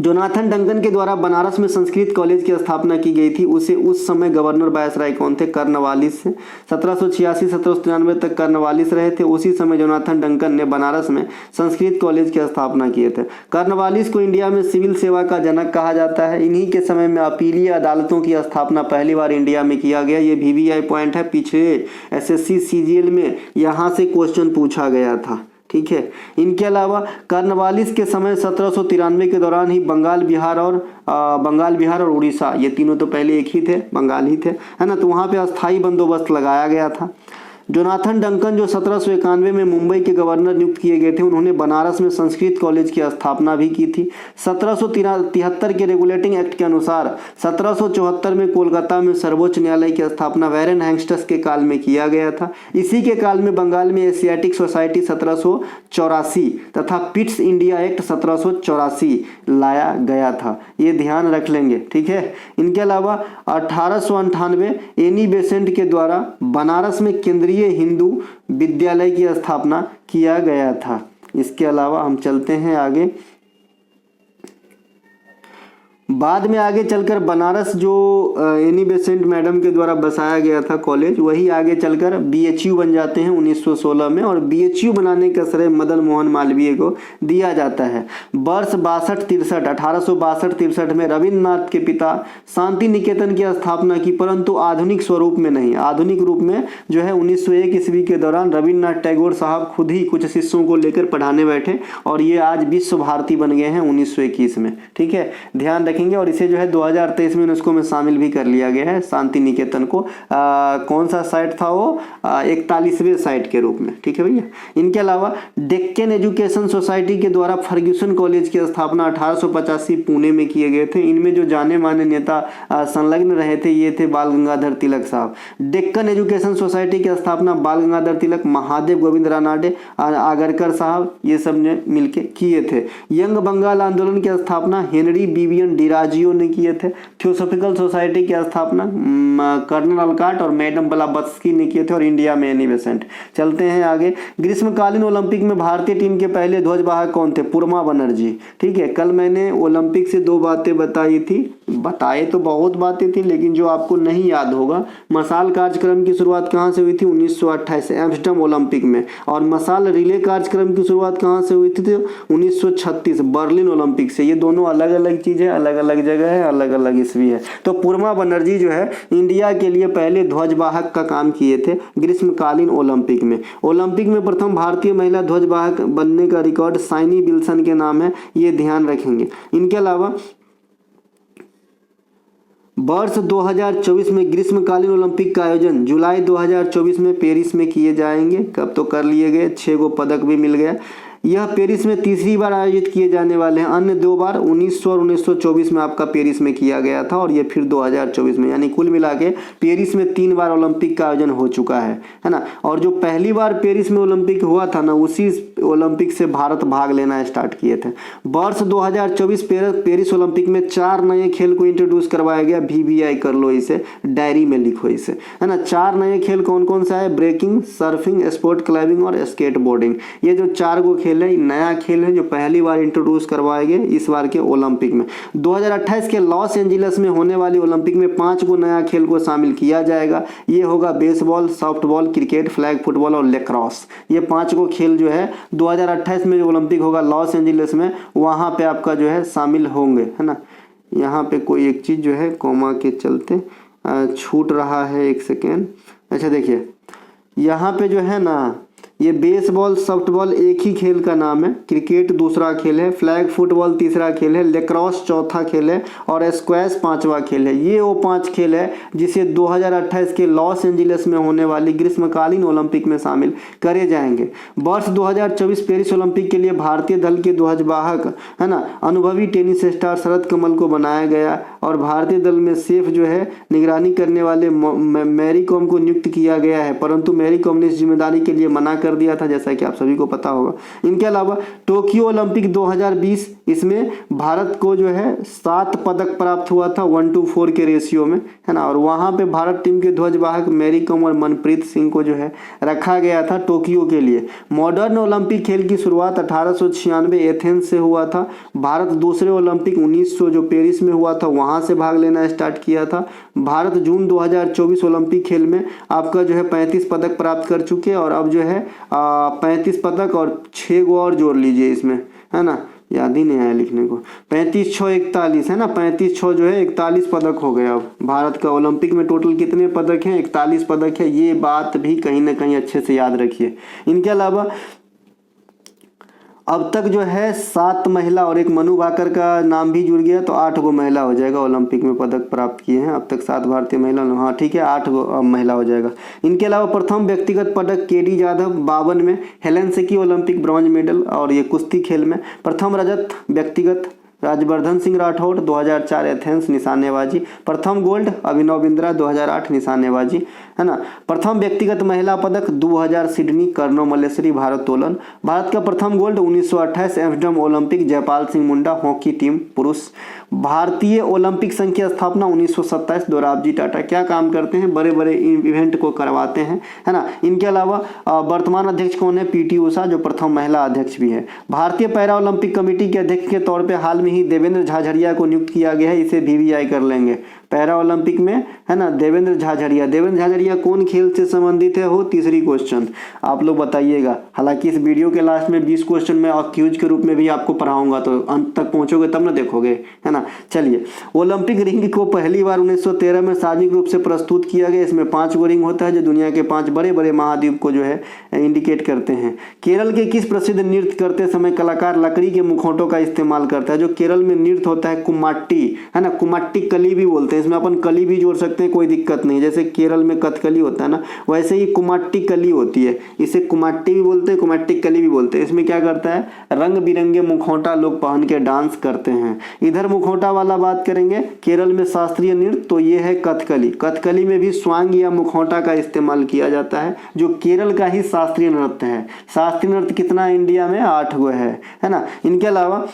जोनाथन डंकन के द्वारा बनारस में संस्कृत कॉलेज की स्थापना की गई थी। उसे उस समय गवर्नर वायसराय कौन थे? कर्नवालिस से। 1786 1793 तक कर्नवालिस रहे थे। उसी समय जोनाथन डंकन ने बनारस में संस्कृत कॉलेज की स्थापना किए थे। कर्नवालिस को इंडिया में सिविल सेवा का जनक कहा जाता है। इन्हीं के समय में अपीलीय अदालतों की स्थापना पहली बार इंडिया में किया गया। ये VVI पॉइंट है, पिछले SSC CGL में यहाँ से क्वेश्चन पूछा गया था। ठीक है। इनके अलावा कर्नवालिस के समय 1793 के दौरान ही बंगाल बिहार और उड़ीसा, ये तीनों तो पहले एक ही थे, बंगाल ही थे, है ना, तो वहाँ पे अस्थाई बंदोबस्त लगाया गया था। जोनाथन डंकन जो 1791 में मुंबई के गवर्नर नियुक्त किए गए थे, उन्होंने बनारस में संस्कृत कॉलेज की स्थापना भी की थी। 1773 के रेगुलेटिंग एक्ट के अनुसार 1774 में कोलकाता में सर्वोच्च न्यायालय की स्थापना वैरेन हैंगस्टस के काल में किया गया था। इसी के काल में बंगाल में एशियाटिक सोसाइटी 1784 तथा पिट्स इंडिया एक्ट 1784 लाया गया था। ये ध्यान रख लेंगे। ठीक है। इनके अलावा 1898 एनी बेसेंट के द्वारा बनारस में केंद्रीय हिंदू विद्यालय की स्थापना किया गया था। इसके अलावा हम चलते हैं आगे। बाद में आगे चलकर बनारस जो एनी बेसेंट मैडम के द्वारा बसाया गया था कॉलेज, वही आगे चलकर BHU बन जाते हैं 1916 में, और BHU बनाने का श्रेय मदन मोहन मालवीय को दिया जाता है। वर्ष 1862-63 में रविन्द्रनाथ के पिता शांति निकेतन की स्थापना की, परंतु आधुनिक स्वरूप में नहीं, आधुनिक रूप में जो है 1901 ईस्वी के दौरान रविन्द्रनाथ टैगोर साहब खुद ही कुछ शिष्यों को लेकर पढ़ाने बैठे, और ये आज विश्व भारती बन गए हैं 1921 में। ठीक है, ध्यान रखेंगे। और इसे जो है 2023 में यूनेस्को में शामिल भी कर लिया गया है, शांति निकेतन को। कौन सा साइट था वो? 41वें साइट के रूप में। ठीक है भैया। इनके अलावा डेक्कन एजुकेशन सोसाइटी के द्वारा फर्ग्यूसन कॉलेज की स्थापना 1885 पुणे में किए गए थे। इनमें जो जाने माने नेता संलग्न रहे थे, ये थे बाल गंगाधर तिलक साहब। डेक्कन एजुकेशन सोसाइटी की स्थापना बाल गंगाधर तिलक, महादेव गोविंद रानाडे, आगरकर साहब, ये सब ने मिलकर किए थे। यंग बंगाल आंदोलन की स्थापना हेनरी विवियन डिराजियो ने किए थे। थियोसॉफिकल सोसाइटी की स्थापना कर्नल अलकाट और मैडम ब्लावत्स्की ने किए थे, और इंडिया में एनी बेसेंट। चलते हैं आगे। ग्रीष्मकालीन ओलंपिक में भारतीय टीम के पहले ध्वजवाहक कौन थे? पुरमा बनर्जी। ठीक है। कल मैंने ओलंपिक से 2 बातें बताई थी, बताए तो बहुत बातें थी, लेकिन जो आपको नहीं याद होगा, मशाल कार्यक्रम की शुरुआत कहाँ से हुई थी? 1928 एम्स्टर्डम ओलंपिक में। और मशाल रिले कार्यक्रम की शुरुआत कहाँ से हुई थी? 1936 बर्लिन ओलंपिक से। ये दोनों अलग अलग चीज़ है, अलग अलग जगह है, अलग अलग ईस्वी है। तो पुरमा बनर्जी जो है इंडिया के लिए पहले ध्वजवाहक का काम किए थे ग्रीष्मकालीन ओलंपिक में। ओलंपिक में प्रथम भारतीय महिला ध्वजवाहक बनने का रिकॉर्ड साइनी विल्सन के नाम है, ये ध्यान रखेंगे। इनके अलावा वर्ष 2024 में ग्रीष्मकालीन ओलंपिक का आयोजन जुलाई 2024 में पेरिस में किए जाएंगे। कब तो कर लिए गए, 6 गो पदक भी मिल गया। यह पेरिस में तीसरी बार आयोजित किए जाने वाले हैं। अन्य 2 बार 1900 और 1924 में आपका पेरिस में किया गया था, और ये फिर 2024 में, यानी कुल मिला के पेरिस में 3 बार ओलंपिक का आयोजन हो चुका है ना। और जो पहली बार पेरिस में ओलंपिक हुआ था ना, उसी ओलंपिक से भारत भाग लेना स्टार्ट किए थे। वर्ष 2024 पेरिस ओलंपिक में 4 नए खेल को इंट्रोड्यूस करवाया गया। VVI कर लो, इसे डायरी में लिखो इसे, है ना। 4 नए खेल कौन कौन सा है? ब्रेकिंग, सर्फिंग, स्पोर्ट क्लाइंबिंग और स्केटबोर्डिंग। ये जो 4 गो खेल है, नया खेल है जो पहली बार इंट्रोड्यूस करवाए गए इस बार के ओलंपिक में। 2028 के लॉस एंजिलस में होने वाली ओलंपिक में 5 गो नया खेल को शामिल किया जाएगा। ये होगा baseball, softball, cricket, flag football और लेक्रॉस। ये 5 गो खेल जो है 2028 में जो ओलंपिक होगा लॉस एंजिलस में, वहाँ पे आपका जो है शामिल होंगे, है ना। यहाँ पे कोई एक चीज़ जो है कोमा के चलते छूट रहा है, 1 सेकेंड। अच्छा देखिए, यहाँ पे जो है ना, ये बेसबॉल, सॉफ्टबॉल एक ही खेल का नाम है, क्रिकेट दूसरा खेल है, फ्लैग फुटबॉल तीसरा खेल है, लेक्रॉस चौथा खेल है, और स्क्वैश 5वां खेल है। ये वो 5 खेल है जिसे 2028 के लॉस एंजिलस में होने वाली ग्रीष्मकालीन ओलंपिक में शामिल करे जाएंगे। वर्ष 2024 पेरिस ओलंपिक के लिए भारतीय दल के ध्वजवाहक, है ना, अनुभवी टेनिस स्टार शरद कमल को बनाया गया। और भारतीय दल में सेफ जो है निगरानी करने वाले मैरी कॉम को नियुक्त किया गया है, परंतु मैरी कॉम ने इस जिम्मेदारी के लिए मना कर दिया था, जैसा कि आप सभी को पता होगा। इनके अलावा टोक्यो ओलंपिक 2020, इसमें भारत को जो है 7 पदक प्राप्त हुआ था 1:4 के रेशियो में, है ना। और वहाँ पे भारत टीम के ध्वजवाहक मैरी कॉम और मनप्रीत सिंह को जो है रखा गया था टोक्यो के लिए। मॉडर्न ओलंपिक खेल की शुरुआत 1896 एथेंस से हुआ था। भारत दूसरे ओलंपिक 1900 जो पेरिस में हुआ था वहाँ से भाग लेना स्टार्ट किया था। भारत जून 2024 ओलंपिक खेल में आपका जो है 35 पदक प्राप्त कर चुके, और अब जो है 35 पदक और 6 गो और जोड़ लीजिए इसमें, है ना, याद ही नहीं आया लिखने को। 35 6 41 है ना, 35 6 जो है 41 पदक हो गया। अब भारत का ओलंपिक में टोटल कितने पदक हैं? 41 पदक है। ये बात भी कहीं ना कहीं अच्छे से याद रखिए। इनके अलावा अब तक जो है 7 महिला और एक मनु भाकर का नाम भी जुड़ गया, तो 8 गो महिला हो जाएगा ओलंपिक में पदक प्राप्त किए हैं। अब तक 7 भारतीय महिला, हाँ ठीक है, 8 गो महिला हो जाएगा। इनके अलावा प्रथम व्यक्तिगत पदक केडी जाधव 52 में, हेलेन सेकी ओलंपिक ब्रॉन्ज मेडल, और ये कुश्ती खेल में। प्रथम रजत व्यक्तिगत राजवर्धन सिंह राठौड़ 2004 एथेंस निशानेबाजी। प्रथम गोल्ड अभिनव बिंद्रा 2008 निशानेबाजी, है ना। प्रथम व्यक्तिगत महिला पदक 2000 सिडनी कर्नो मल्लेश्वरी भारोत्तोलन। भारत का प्रथम gold 1928 Amsterdam Olympic Jaipal Singh Munda hockey team पुरुष। भारतीय ओलंपिक संघ की स्थापना 1927 दोराबजी टाटा। क्या काम करते हैं? बड़े बड़े इवेंट को करवाते हैं, है ना। इनके अलावा वर्तमान अध्यक्ष कौन है? पीटी उषा, जो प्रथम महिला अध्यक्ष भी है। भारतीय पैरा ओलंपिक कमेटी के अध्यक्ष के तौर पे हाल में ही देवेंद्र झाझड़िया को नियुक्त किया गया है। इसे वीवीआई कर लेंगे। पैरा ओलंपिक में, है ना, देवेंद्र झाझड़िया। देवेंद्र झाझड़िया कौन खेल से संबंधित है? हो तीसरी क्वेश्चन आप लोग बताइएगा। हालांकि इस वीडियो के लास्ट में 20 क्वेश्चन में क्यूज के रूप में भी आपको पढ़ाऊंगा, तो अंत तक पहुंचोगे तब ना देखोगे, है ना। चलिए, ओलंपिक रिंग को पहली बार 1913 में सार्वजनिक रूप से प्रस्तुत किया गया। इसमें 5 गो रिंग होता है जो दुनिया के 5 बड़े बड़े महाद्वीप को जो है इंडिकेट करते हैं। केरल के किस प्रसिद्ध नृत्य करते समय कलाकार लकड़ी के मुखौटों का इस्तेमाल करता है? जो केरल में नृत्य होता है कुम्माट्टी, है ना, कुम्माट्टी कली भी बोलते हैं। इसमें अपन कली भी जोड़ सकते हैं, कोई दिक्कत नहीं। जैसे केरल में कथकली होता है ना, वैसे ही कुम्माट्टी कली होती है। इसे कुम्माट्टी भी बोलते हैं, कुम्माट्टी कली भी बोलते हैं। इसमें क्या करता है? रंग बिरंगे मुखौटा लोग पहन के डांस करते हैं। इधर मुखौटा वाला बात करेंगे, केरल में शास्त्रीय नृत्य, तो ये है कथकली। कथकली में भी स्वांग या मुखौटा का इस्तेमाल किया जाता है, जो केरल का ही शास्त्रीय नृत्य है। शास्त्रीय नृत्य कितना इंडिया में? 8 गो है ना। इनके अलावा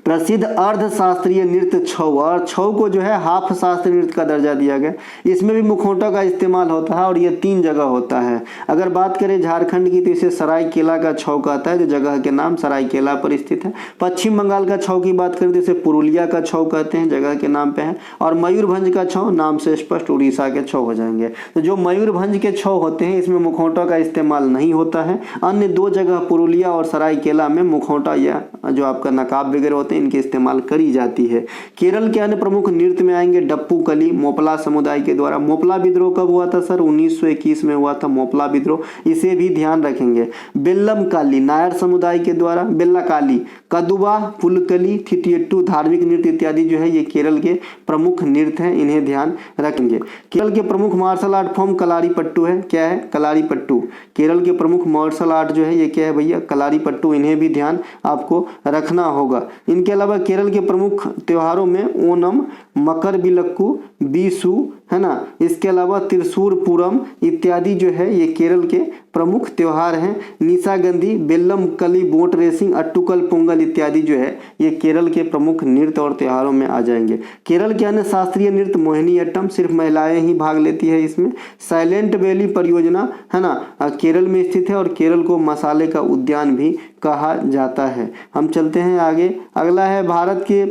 प्रसिद्ध अर्ध शास्त्रीय नृत्य छऊ, और छऊ को जो है हाफ शास्त्रीय नृत्य का दर्जा दिया गया। इसमें भी मुखौटा का इस्तेमाल होता है, और ये 3 जगह होता है। अगर बात करें झारखंड की, तो इसे सरायकेला का छऊ कहता है, जो जगह के नाम सरायकेला पर स्थित है। पश्चिम बंगाल का छऊ की बात करें तो इसे पुरुलिया का छऊ कहते हैं, जगह के नाम पे है। और मयूरभंज का छऊ नाम से स्पष्ट उड़ीसा के छऊ हो जाएंगे। तो जो मयूरभंज के छऊ होते हैं, इसमें मुखौटा का इस्तेमाल नहीं होता है। अन्य 2 जगह पुरुलिया और सरायकेला में मुखौटा या जो आपका नकाब वगैरह होते हैं, इनके इस्तेमाल करी जाती है। केरल के अन्य प्रमुख नृत्य में आएंगे डप्पू कली, मोपला समुदाय के द्वारा। मोपला विद्रोह कब हुआ था सर? 1921 में हुआ था मोपला विद्रोह, इसे भी ध्यान रखेंगे। बेल्लम काली, नायर समुदाय के द्वारा। बेल्ला काली, कदुबा, पुलकली, थिटियट्टू, धार्मिक नृत्य इत्यादि जो है ये केरल के प्रमुख नृत्य हैं, इन्हें ध्यान रखेंगे। केरल के प्रमुख मार्शल आर्ट फॉर्म कलारी पट्टू है। क्या है? कलारी पट्टू। केरल के प्रमुख मार्शल आर्ट जो है ये क्या है भैया? कलारी पट्टू। इन्हें भी ध्यान आपको रखना होगा। इनके अलावा केरल के प्रमुख त्योहारों में ओनम, मकर बिलक्कू, बीसू, है ना, इसके अलावा त्रिशूर पूरम इत्यादि जो है ये केरल के प्रमुख त्योहार हैं। निशागंधी, बेल्लम कली, बोट रेसिंग, अट्टुकल पोंगल इत्यादि जो है ये केरल के प्रमुख नृत्य और त्योहारों में आ जाएंगे। केरल के अन्य शास्त्रीय नृत्य मोहिनीअट्टम, सिर्फ महिलाएं ही भाग लेती है इसमें। साइलेंट वैली परियोजना, है ना, केरल में स्थित है, और केरल को मसाले का उद्यान भी कहा जाता है। हम चलते हैं आगे। अगला है भारत के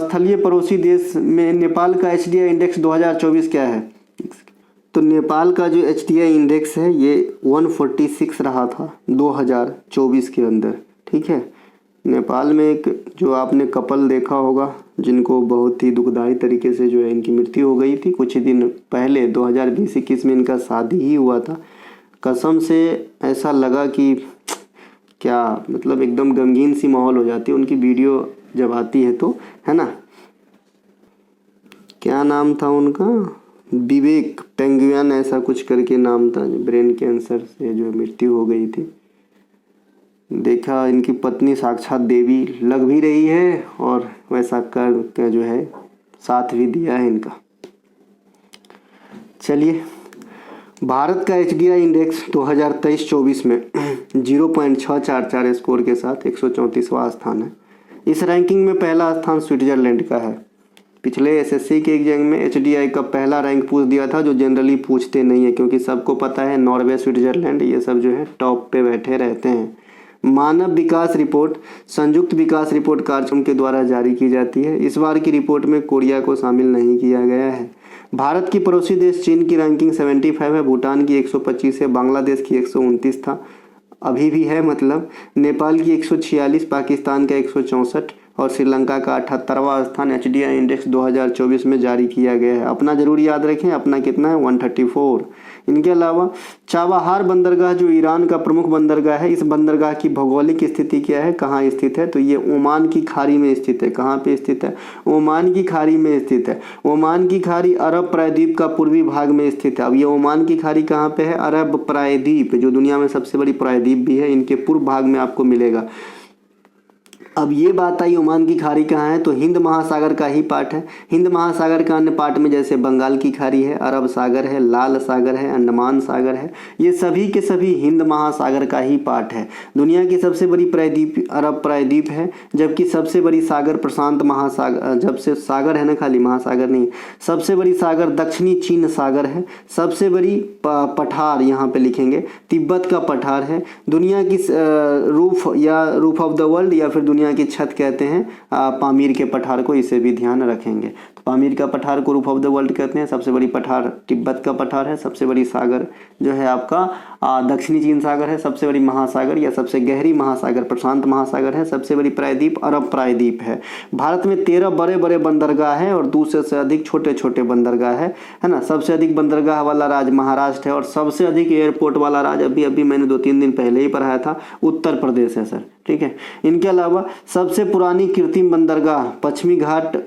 स्थलीय पड़ोसी देश में नेपाल का HDI इंडेक्स 2024 क्या है? तो नेपाल का जो HDI इंडेक्स है ये 146 रहा था 2024 के अंदर, ठीक है। नेपाल में एक जो आपने कपल देखा होगा जिनको बहुत ही दुखदाई तरीके से जो है इनकी मृत्यु हो गई थी कुछ ही दिन पहले, 2020-21 में इनका शादी ही हुआ था। कसम से ऐसा लगा कि क्या मतलब एकदम गमगीन सी माहौल हो जाती है उनकी वीडियो जब आती है तो, है ना। क्या नाम था उनका? विवेक पेंगुइन ऐसा कुछ करके नाम था। ब्रेन कैंसर से जो मृत्यु हो गई थी। देखा इनकी पत्नी साक्षात देवी लग भी रही है और वैसा कर जो है साथ भी दिया है इनका। चलिए, भारत का HDI इंडेक्स 2023-24 में 0.644 स्कोर के साथ 134वां स्थान है। इस रैंकिंग में पहला स्थान स्विट्जरलैंड का है। पिछले SSC के एग्जाम में HDI का पहला रैंक पूछ दिया था, जो जनरली पूछते नहीं है, क्योंकि सबको पता है नॉर्वे, स्विट्जरलैंड ये सब जो है टॉप पे बैठे रहते हैं। मानव विकास रिपोर्ट संयुक्त विकास रिपोर्ट कार्यक्रम के द्वारा जारी की जाती है। इस बार की रिपोर्ट में कोरिया को शामिल नहीं किया गया है। भारत की पड़ोसी देश चीन की रैंकिंग 75 है, भूटान की 125 है, बांग्लादेश की 129 था, अभी भी है मतलब, नेपाल की 146, पाकिस्तान का 164 और श्रीलंका का 78वां स्थान HDI इंडेक्स 2024 में जारी किया गया है। अपना जरूर याद रखें, अपना कितना है 134। इनके अलावा चाबहार बंदरगाह जो ईरान का प्रमुख बंदरगाह है, इस बंदरगाह की भौगोलिक स्थिति क्या है, कहाँ स्थित है, तो ये ओमान की खाड़ी में स्थित है। कहाँ पे स्थित है, ओमान की खाड़ी में स्थित है। ओमान की खाड़ी अरब प्रायद्वीप का पूर्वी भाग में स्थित है। अब ये ओमान की खाड़ी कहाँ पे है, अरब प्रायद्वीप, जो दुनिया में सबसे बड़ी प्रायद्वीप भी है, इनके पूर्व भाग में आपको मिलेगा। अब ये बात आई ओमान की खाड़ी कहाँ है, तो हिंद महासागर का ही पार्ट है। हिंद महासागर का अन्य पार्ट में जैसे बंगाल की खाड़ी है, अरब सागर है, लाल सागर है, अंडमान सागर है, ये सभी के सभी हिंद महासागर का ही पार्ट है। दुनिया की सबसे बड़ी प्रायद्वीप अरब प्रायद्वीप है, जबकि सबसे बड़ी सागर प्रशांत महासागर, जब से सागर है ना, खाली महासागर नहीं, सबसे बड़ी सागर दक्षिणी चीन सागर है। सबसे बड़ी पठार यहाँ पे लिखेंगे तिब्बत का पठार है। दुनिया की रूफ ऑफ द वर्ल्ड या फिर दुनिया की छत कहते हैं पामीर के पठार को, इसे भी ध्यान रखेंगे। तो पामीर का पठार को रूफ ऑफ द वर्ल्ड कहते हैं। सबसे बड़ी पठार तिब्बत का पठार है। सबसे बड़ी सागर जो है आपका दक्षिणी चीन सागर है। सबसे बड़ी महासागर या सबसे गहरी महासागर प्रशांत महासागर है। सबसे बड़ी प्रायद्वीप अरब प्रायद्वीप है। भारत में 13 बड़े बड़े बंदरगाह हैं और 200 से अधिक छोटे छोटे बंदरगाह है ना। सबसे अधिक बंदरगाह वाला राज्य महाराष्ट्र है और सबसे अधिक एयरपोर्ट वाला राज्य अभी मैंने 2-3 दिन पहले ही पढ़ाया था, उत्तर प्रदेश है सर, ठीक है। इनके अलावा सबसे पुरानी कृत्रिम बंदरगाह पश्चिमी घाट,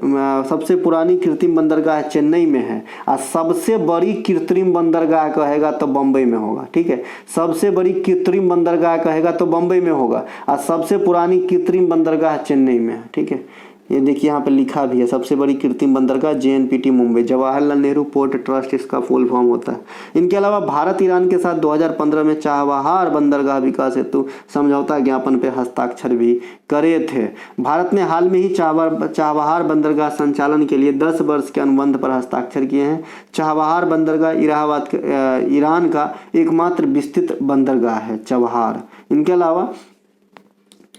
सबसे पुरानी कृत्रिम बंदरगाह चेन्नई में है और सबसे बड़ी कृत्रिम बंदरगाह कहेगा तो बम्बई में होगा, ठीक है। सबसे बड़ी कृत्रिम बंदरगाह कहेगा तो बम्बई में होगा और सबसे पुरानी कृत्रिम बंदरगाह चेन्नई में है, ठीक है। ये देखिए यहाँ पे लिखा भी है, सबसे बड़ी कृत्रिम बंदरगाह JNPT Mumbai, Jawaharlal Nehru port trust इसका फुल फॉर्म होता है। इनके अलावा भारत ईरान के साथ 2015 में चाबहार बंदरगाह विकास हेतु समझौता ज्ञापन पे हस्ताक्षर भी करे थे। भारत ने हाल में ही चाबहार बंदरगाह संचालन के लिए 10 वर्ष के अनुबंध पर हस्ताक्षर किए हैं। चाबहार बंदरगाह ईरान का एकमात्र विस्तृत बंदरगाह है चाबहार। इनके अलावा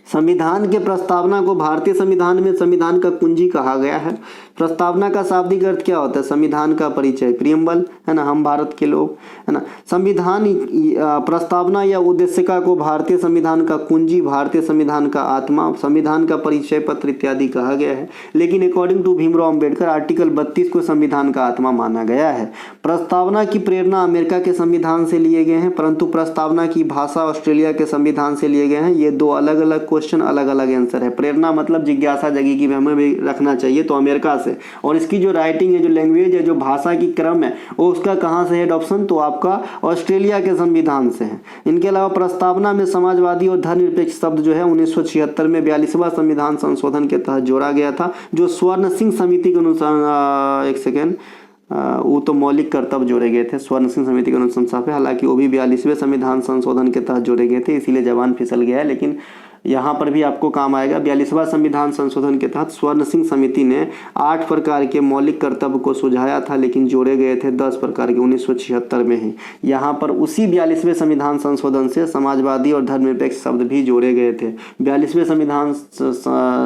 संविधान के प्रस्तावना को भारतीय संविधान में संविधान का कुंजी कहा गया है। प्रस्तावना का शाब्दिक अर्थ क्या होता है, संविधान का परिचय, प्रियम्बल है ना, हम भारत के लोग है ना। संविधान प्रस्तावना या उद्देशिका को भारतीय संविधान का कुंजी, भारतीय संविधान का आत्मा, संविधान का परिचय पत्र इत्यादि कहा गया है। लेकिन according to Bhimrao Ambedkar article 32 को संविधान का आत्मा माना गया है। प्रस्तावना की प्रेरणा अमेरिका के संविधान से लिए गए हैं, परंतु प्रस्तावना की भाषा ऑस्ट्रेलिया के संविधान से लिए गए हैं। ये दो अलग अलग क्वेश्चन, अलग अलग आंसर है। प्रेरणा मतलब जिज्ञासा जगी कि हमें भी रखना चाहिए, तो अमेरिका से, और इसकी जो राइटिंग है, जो लैंग्वेज है, जो भाषा की क्रम है, वो उसका कहाँ से है ऑप्शन, तो आपका ऑस्ट्रेलिया के संविधान से है। इनके अलावा प्रस्तावना में समाजवादी और धर्मनिरपेक्ष शब्द जो है 1976 में 42वां संविधान संशोधन के तहत जोड़ा गया था, जो स्वर्ण सिंह समिति के अनुसार वो तो मौलिक कर्तव्य जोड़े गए थे स्वर्ण सिंह समिति के अनुशंसा पे, हालांकि वो भी 42वें संविधान संशोधन के तहत जोड़े गए थे, इसीलिए जबान फिसल गया है, लेकिन यहाँ पर भी आपको काम आएगा। 42वां संविधान संशोधन के तहत स्वर्ण सिंह समिति ने 8 प्रकार के मौलिक कर्तव्य को सुझाया था, लेकिन जोड़े गए थे 10 प्रकार के 1976 में ही। यहाँ पर उसी 42वें संविधान संशोधन से समाजवादी और धर्मनिरपेक्ष शब्द भी जोड़े गए थे। 42वें संविधान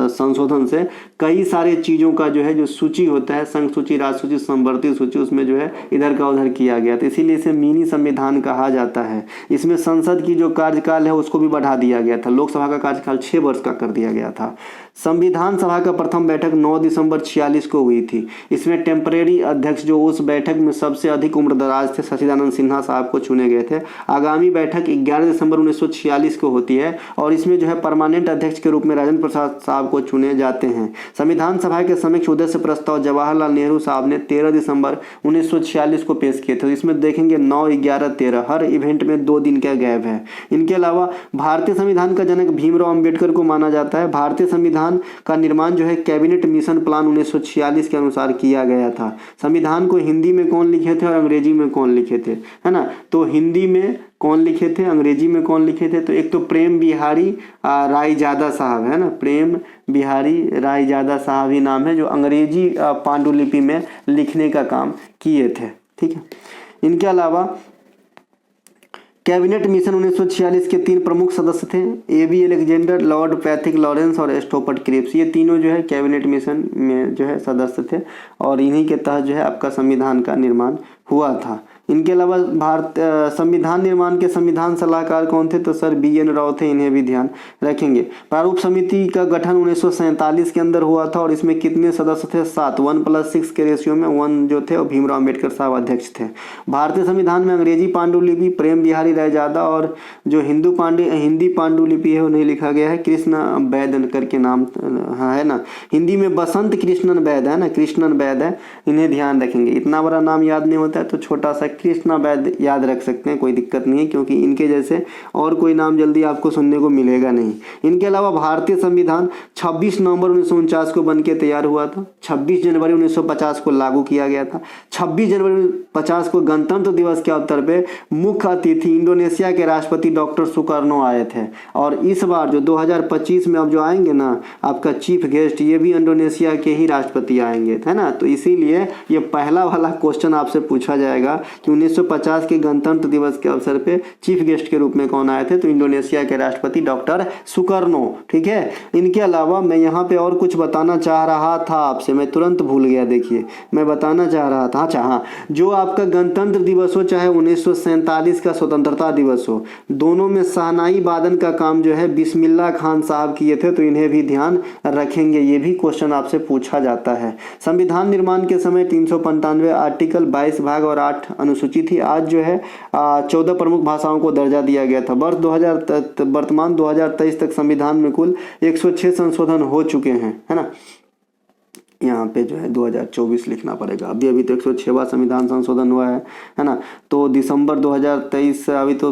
संशोधन से कई सारे चीज़ों का जो है, जो सूची होता है, संघ सूची, राज्य सूची, समवर्ती सूची, उसमें जो है इधर का उधर किया गया था, इसीलिए इसे मिनी संविधान कहा जाता है। इसमें संसद की जो कार्यकाल है उसको भी बढ़ा दिया गया था, लोकसभा का कार्यकाल 6 वर्ष का कर दिया गया था। संविधान सभा का प्रथम बैठक 9 दिसंबर 46 को हुई थी। इसमें टेम्परेरी अध्यक्ष जो उस बैठक में सबसे अधिक उम्रदराज थे, सच्चिदानंद सिन्हा साहब को चुने गए थे। आगामी बैठक 11 दिसंबर 1946 को होती है और इसमें जो है परमानेंट अध्यक्ष के रूप में राजेंद्र प्रसाद साहब को चुने जाते हैं। संविधान सभा के समक्ष उद्देश्य प्रस्ताव जवाहरलाल नेहरू साहब ने 13 दिसंबर 1946 को पेश किए थे। इसमें देखेंगे 9, 11, 13 हर इवेंट में 2 दिन का गैप है। इनके अलावा भारतीय संविधान का जनक भीमराव अंबेडकर को माना जाता है। भारतीय संविधान संविधान का निर्माण जो है कैबिनेट मिशन प्लान 1946 के अनुसार किया गया था। संविधान को हिंदी में कौन लिखे थे और अंग्रेजी में कौन लिखे थे, है ना। तो हिंदी में कौन लिखे थे, अंग्रेजी में कौन लिखे थे, तो एक तो प्रेम बिहारी रायजादा साहब, है ना, प्रेम बिहारी रायजादा साहब ही नाम है, जो अंग्रेजी पांडुलिपि में लिखने का काम किए थे। ठीक है। इनके अलावा कैबिनेट मिशन 1946 के 3 प्रमुख सदस्य थे, AB Alexander, Lord Pethick Lawrence और स्टोपर्ट क्रिप्स। ये तीनों जो है कैबिनेट मिशन में जो है सदस्य थे और इन्हीं के तहत जो है आपका संविधान का निर्माण हुआ था। इनके अलावा संविधान निर्माण के संविधान सलाहकार कौन थे, तो सर BN राव थे, इन्हें भी ध्यान रखेंगे। प्रारूप समिति का गठन 1947 के अंदर हुआ था और इसमें कितने सदस्य थे, 7, 1+6 के रेशियो में 1 जो थे और भीमराव अम्बेडकर साहब अध्यक्ष थे। भारतीय संविधान में अंग्रेजी पांडुलिपि प्रेम बिहारी रायजादा और जो हिंदी पांडुलिपि है उन्हें लिखा गया है कृष्ण वैद करके नाम है ना। हिंदी में बसंत कृष्णन वैद है ना, कृष्णन वैद है, इन्हें ध्यान रखेंगे। इतना बड़ा नाम याद नहीं होता है तो छोटा सा कृष्णा वैद याद रख सकते हैं, कोई दिक्कत नहीं है, क्योंकि इनके जैसे और कोई नाम जल्दी आपको सुनने को मिलेगा नहीं। इनके अलावा भारतीय संविधान 26 नवंबर 1949 को बनके तैयार हुआ था। 26 जनवरी 1950 को लागू किया गया था। 26 जनवरी 50 को गणतंत्र दिवस के अवसर पे मुख्य अतिथि इंडोनेशिया के राष्ट्रपति डॉक्टर सुकर्नो आए थे और इस बार जो 2025 में अब जो आएंगे ना आपका चीफ गेस्ट, ये भी इंडोनेशिया के ही राष्ट्रपति आएंगे, है ना। तो इसीलिए ये पहला वाला क्वेश्चन आपसे पूछा जाएगा कि 1950 के गणतंत्र दिवस के अवसर पे चीफ गेस्ट के रूप में कौन आए थे, तो इंडोनेशिया के राष्ट्रपति डॉक्टर सुकर्नो। ठीक है। इनके अलावा मैं यहाँ पे और कुछ बताना चाह रहा था आपसे, मैं तुरंत भूल गया। देखिए मैं बताना चाह रहा था, अच्छा हाँ, जो आपका गणतंत्र दिवस हो चाहे 1947 का स्वतंत्रता दिवस हो, दोनों में शहनाई वादन का काम जो है बिस्मिल्लाह खान साहब किए थे, तो इन्हें भी ध्यान रखेंगे, ये भी क्वेश्चन आपसे पूछा जाता है। संविधान निर्माण के समय 395 आर्टिकल, 22 भाग और 8 अनुसूची थी। आज जो है 14 प्रमुख भाषाओं को दर्जा दिया गया था। वर्तमान 2023 तक संविधान में कुल 106 संशोधन हो चुके हैं, है ना। यहाँ पे जो है 2024 लिखना पड़ेगा, अभी तो 106वां संविधान संशोधन हुआ है ना। तो दिसंबर 2023, अभी तो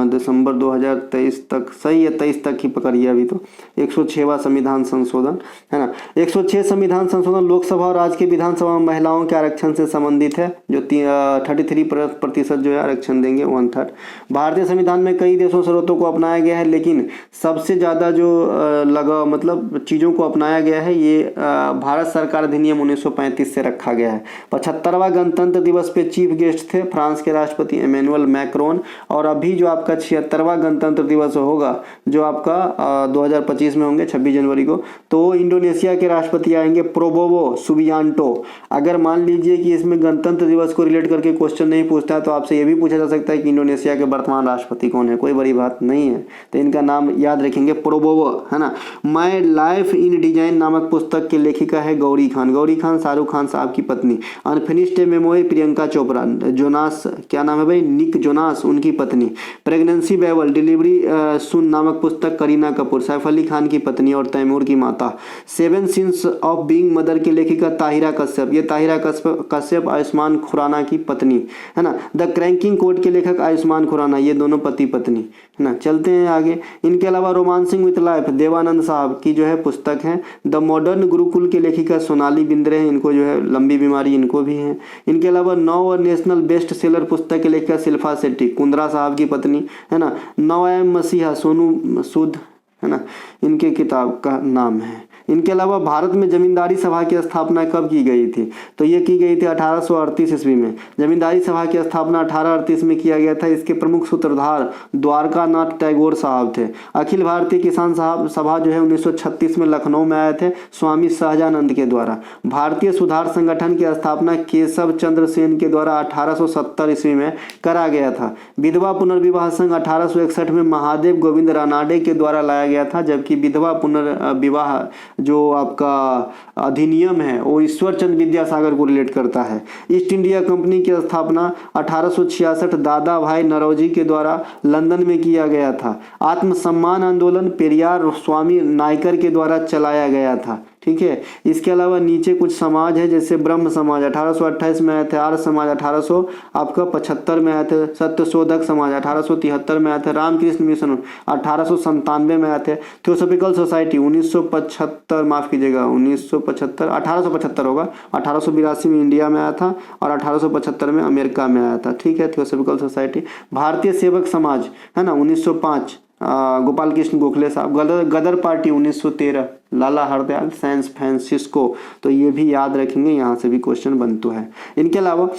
दिसंबर 2023 तक, सही है, 23 तक ही पकड़िए, अभी तो 106वां संविधान संशोधन, है ना। 106 संविधान संशोधन लोकसभा और राज्य के विधानसभा में महिलाओं के आरक्षण से संबंधित है, जो 33% जो है आरक्षण देंगे, 1/3। भारतीय संविधान में कई देशों शर्तों को अपनाया गया है, लेकिन सबसे ज़्यादा जो मतलब चीज़ों को अपनाया गया है ये भारत सरकार अधिनियम 1935 से रखा गया है। 75वां गणतंत्र दिवस पे चीफ गेस्ट थे फ्रांस के राष्ट्रपति इमैनुअल मैक्रोन, और अभी जो आपका 76वां गणतंत्र दिवस होगा जो आपका 2025 में होंगे 26 जनवरी को, तो इंडोनेशिया के राष्ट्रपति आएंगे प्रोबोवो सुबियांटो। अगर मान लीजिए कि इसमें गणतंत्र दिवस को रिलेट करके क्वेश्चन नहीं पूछता है तो आपसे ये भी पूछा जा सकता है कि इंडोनेशिया के वर्तमान राष्ट्रपति कौन है, कोई बड़ी बात नहीं है, तो इनका नाम याद रखेंगे, प्रोबोवो, है ना। माय लाइफ इन डिजाइन नामक पुस्तक की लेखिका है गौरी खान। गौरी खान शाहरुख खान साहब की पत्नी। Unfinished memory Priyanka Chopra. Jonas, क्या नाम है भाई, निक जोनास, उनकी पत्नी। प्रेगनेंसी बाइबल डिलीवरी सुन नामक पुस्तक करीना कपूर, सैफ अली खान की पत्नी और तैमूर की माता। 7 सिंस ऑफ बीइंग मदर की लेखिका ताहिरा कश्यप, ये ताहिरा कश्यप आयुष्मान खुराना की पत्नी, है ना। द क्रैंकिंग कोड के लेखक आयुष्मान खुराना, ये दोनों पति पत्नी, है ना। चलते हैं आगे। इनके अलावा रोमांसिंग विथ लाइफ देवानंद साहब की जो है पुस्तक है। द मॉडर्न गुरुकुल के लेखिका सोनाली बिंद्रे हैं, इनको जो है लंबी बीमारी इनको भी है। इनके अलावा 9 नेशनल बेस्ट सेलर पुस्तक के लेखिका शिल्पा शेट्टी, कुंद्रा साहब की पत्नी, है ना। 9 मसीहा सोनू सूद, है ना, इनके किताब का नाम है। इनके अलावा भारत में जमींदारी सभा की स्थापना कब की गई थी, तो ये की गई थी 1838 ईस्वी में। जमींदारी सभा की स्थापना 1838 में किया गया था। इसके प्रमुख सूत्रधार द्वारकानाथ टैगोर साहब थे। अखिल भारतीय किसान सभा जो है 1936 में लखनऊ में आए थे स्वामी सहजानंद के द्वारा। भारतीय सुधार संगठन की स्थापना केशव चंद्र सेन के द्वारा 1870 ईस्वी में करा गया था। विधवा पुनर्विवाह संघ 1861 में महादेव गोविंद रानाडे के द्वारा लाया गया था, जबकि विधवा पुनर्विवाह जो आपका अधिनियम है वो ईश्वर चंद्र विद्यासागर को रिलेट करता है। ईस्ट इंडिया कंपनी की स्थापना 1866 दादा भाई नरौजी के द्वारा लंदन में किया गया था। आत्मसम्मान आंदोलन पेरियार स्वामी नायकर के द्वारा चलाया गया था। ठीक है। इसके अलावा नीचे कुछ समाज है, जैसे ब्रह्म समाज 1828 में आए थे, आर्य समाज 1875 में आए थे, सत्यशोधक समाज 1873 में आए थे, रामकृष्ण मिशन 1897 में आए थे, थियोसॉफिकल सोसाइटी 1975, माफ कीजिएगा 1975, 1875 होगा, 1882 में इंडिया में आया था और 1875 में अमेरिका में आया था, ठीक है, थियोसॉफिकल सोसाइटी। भारतीय सेवक समाज है ना 1905, गोपाल कृष्ण गोखले साहब। गदर पार्टी 1913, लाला हरदयाल, सैन फ्रांसिस्को। तो ये भी याद रखेंगे, यहाँ से भी क्वेश्चन बनता है। इनके अलावा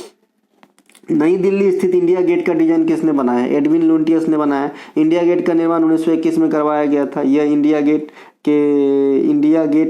नई दिल्ली स्थित इंडिया गेट का डिजाइन किसने बनाया है? एडविन लुटियस ने बनाया। इंडिया गेट का निर्माण 1921 में करवाया गया था। यह इंडिया गेट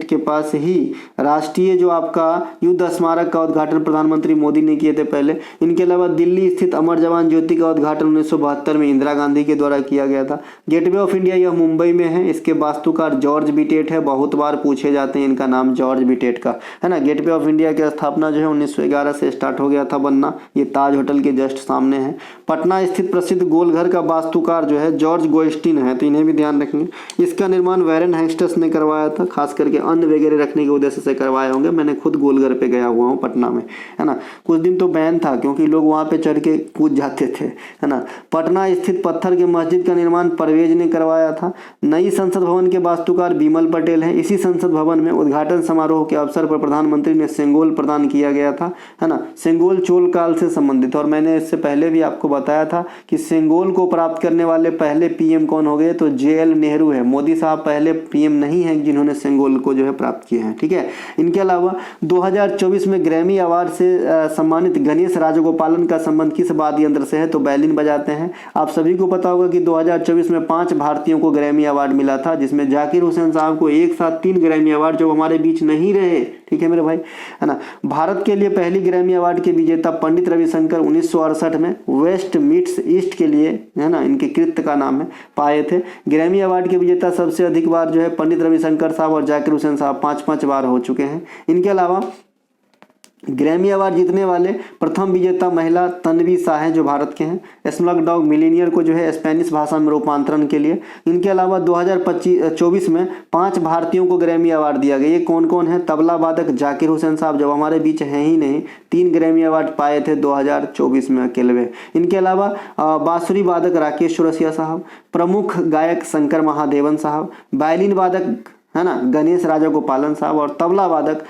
के पास ही राष्ट्रीय जो आपका युद्ध स्मारक का उद्घाटन प्रधानमंत्री मोदी ने किए थे पहले। इनके अलावा दिल्ली स्थित अमर जवान ज्योति का उद्घाटन 1972 में इंदिरा गांधी के द्वारा किया गया था। गेटवे ऑफ इंडिया यह मुंबई में है। इसके वास्तुकार जॉर्ज बिटेट है, बहुत बार पूछे जाते हैं इनका नाम जॉर्ज बिटेट का, है ना। गेटवे ऑफ इंडिया की स्थापना जो है 1911 से स्टार्ट हो गया था बनना। ये ताज होटल के जस्ट सामने है। पटना स्थित प्रसिद्ध गोलघर का वास्तुकार जो है जॉर्ज गोस्टिन है, तो इन्हें भी ध्यान रखेंगे। इसका निर्माण वैरन हेस्टस ने करवाया था, खास करके अन्न वगैरह रखने के उद्देश्य से करवाए होंगे। मैंने खुद गोलघर पे गया हुआ हूँ पटना में, है ना। कुछ दिन तो बैन था क्योंकि लोग वहाँ पे चढ़ के कूद जाते थे, है ना। पटना स्थित पत्थर के मस्जिद का निर्माण परवेज ने करवाया था। नई संसद भवन के वास्तुकार बिमल पटेल है। इसी संसद भवन में उद्घाटन समारोह के अवसर पर प्रधानमंत्री ने सेंगोल प्रदान किया गया था, है ना। सेंगोल चोल काल से संबंधित, और मैंने इससे पहले भी आपको बताया था कि सेंगोल को प्राप्त करने वाले पहले पीएम कौन हो गए, तो JL नेहरू है। मोदी साहब पहले पीएम नहीं है जिन्होंने सेंगोल को जो है प्राप्त किए हैं, ठीक है। इनके अलावा 2024 में ग्रैमी अवार्ड से सम्मानित गणेश राजगोपालन का संबंध किस वाद्य यंत्र से है, तो बैलिन बजाते हैं। आप सभी को पता होगा कि 2024 में 5 भारतीयों को ग्रैमी अवार्ड मिला था, जिसमें जाकिर हुसैन साहब को एक साथ 3 ग्रैमी अवार्ड, जो हमारे बीच नहीं रहे, ठीक है मेरे भाई, है ना। भारत के लिए पहली ग्रैमी अवार्ड के विजेता पंडित रविशंकर 1968 में वेस्ट मीट्स ईस्ट के लिए, है ना, इनके कृत्य का नाम है, पाए थे। ग्रैमी अवार्ड के विजेता सबसे अधिक बार जो है पंडित रविशंकर साहब और जाकिर हुसैन साहब 5-5 बार हो चुके हैं। इनके अलावा ग्रैमी अवार्ड जीतने वाले प्रथम विजेता महिला तन्वी शाह हैं, जो भारत के हैं। स्लग डॉग मिलीनियर को जो है स्पेनिश भाषा में रूपांतरण के लिए। इनके अलावा 2024 में 5 भारतीयों को ग्रैमी अवार्ड दिया गया। ये कौन कौन है? तबला वादक जाकिर हुसैन साहब, जो हमारे बीच हैं ही नहीं, 3 ग्रैमी अवार्ड पाए थे 2024 में अकेले। इनके अलावा बांसुरी वादक राकेश चौरसिया साहब, प्रमुख गायक शंकर महादेवन साहब, वायलिन वादक, है ना, गणेश राजगोपालन साहब, और तबला वादक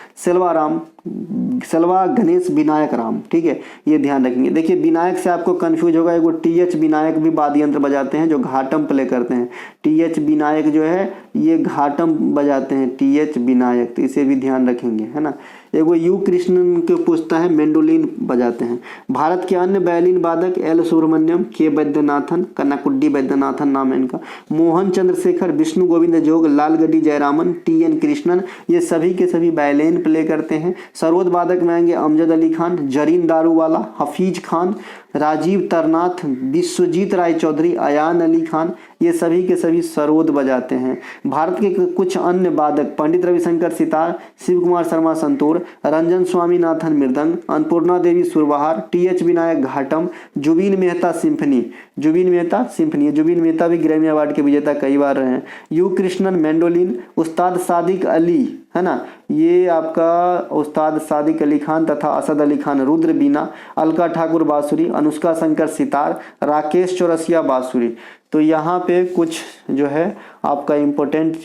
सेल्वा गणेश विनायक राम, ठीक है। ये ध्यान रखेंगे। देखिए विनायक से आपको कंफ्यूज होगा, एक वो TH विनायक भी वाद्य यंत्र बजाते हैं जो घाटम प्ले करते हैं। TH विनायक जो है ये घाटम बजाते हैं, TH विनायक, तो इसे भी ध्यान रखेंगे, है ना। एगो U कृष्णन के पूछता है, मेंडोलिन बजाते हैं। भारत के अन्य वायलिन वादक L सुब्रमण्यम, K वैद्यनाथन, कन्नाकुड्डी वैद्यनाथन नाम है इनका, मोहन चंद्रशेखर, विष्णु गोविंद जोग, लालगड्डी जयरामन, TN कृष्णन, ये सभी के सभी वायलिन प्ले करते हैं। सरोद वादक में आएंगे अमजद अली खान, जरीन दारूवाला, हफीज खान, राजीव तरनाथ, विश्वजीत राय चौधरी, अयान अली खान, ये सभी के सभी सरोद बजाते हैं। भारत के कुछ अन्य वादक पंडित रविशंकर सितार, शिव कुमार शर्मा संतूर, रंजन स्वामीनाथन मृदंग, अन्नपूर्णा देवी सुरबहार, TH विनायक घाटम, जुबीन मेहता सिम्फनी, जुबीन मेहता भी ग्रैमी अवार्ड के विजेता कई बार रहे हैं। U कृष्णन मैंडोलिन, उस्ताद सादिक अली, है ना, ये आपका उस्ताद सादिक अली खान तथा असद अली खान रुद्र बीना, अलका ठाकुर बांसुरी, अनुष्का शंकर सितार, राकेश चौरसिया बांसुरी। तो यहाँ पे कुछ जो है आपका इम्पोर्टेंट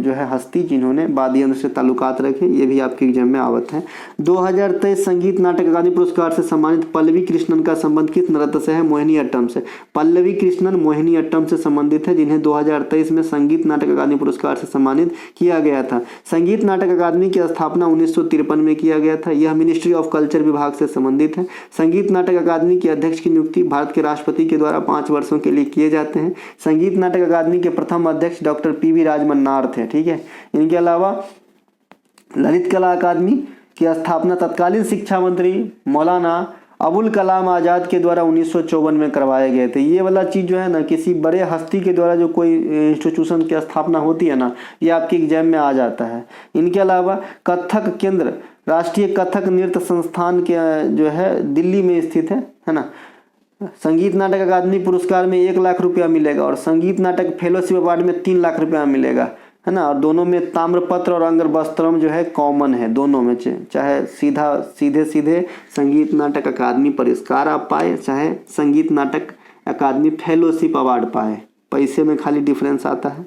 जो है हस्ती जिन्होंने वाद्य यंत्र से ताल्लुकात रखे, ये भी आपके एग्जाम में आवत है। 2023 संगीत नाटक अकादमी पुरस्कार से सम्मानित पल्लवी कृष्णन का संबंध किस नृत्य से है? मोहिनीअट्टम से। पल्लवी कृष्णन मोहिनीअट्टम से संबंधित है, जिन्हें 2023 में संगीत नाटक अकादमी पुरस्कार से सम्मानित किया गया था। संगीत नाटक अकादमी की स्थापना 1953 में किया गया था। यह मिनिस्ट्री ऑफ कल्चर विभाग से संबंधित है। संगीत नाटक अकादमी के अध्यक्ष की नियुक्ति भारत के राष्ट्रपति के द्वारा 5 वर्षों के लिए किए जाते हैं। संगीत नाटक अकादमी के प्रथम अध्यक्ष डॉक्टर PV राजमन्नार थे, ठीक है। इनके अलावा ललित कला अकादमी की स्थापना तत्कालीन शिक्षा मंत्री मौलाना अबुल कलाम आज़ाद के द्वारा 1954 में करवाए गए थे। ये वाला चीज़ जो है ना, किसी बड़े हस्ती के द्वारा जो कोई इंस्टीट्यूशन की स्थापना होती है ना, ये आपके एग्जाम में आ जाता है। इनके अलावा कथक केंद्र राष्ट्रीय कथक नृत्य संस्थान के जो है दिल्ली में स्थित है ना। संगीत नाटक अकादमी पुरस्कार में 1 लाख रुपया मिलेगा और संगीत नाटक फेलोशिप अवार्ड में 3 लाख रुपया मिलेगा, है ना। और दोनों में ताम्रपत्र और अंगवस्त्रम जो है कॉमन है दोनों में, चाहे सीधे संगीत नाटक अकादमी पुरस्कार आप पाए, चाहे संगीत नाटक अकादमी फेलोशिप अवार्ड पाए, पैसे में खाली डिफरेंस आता है।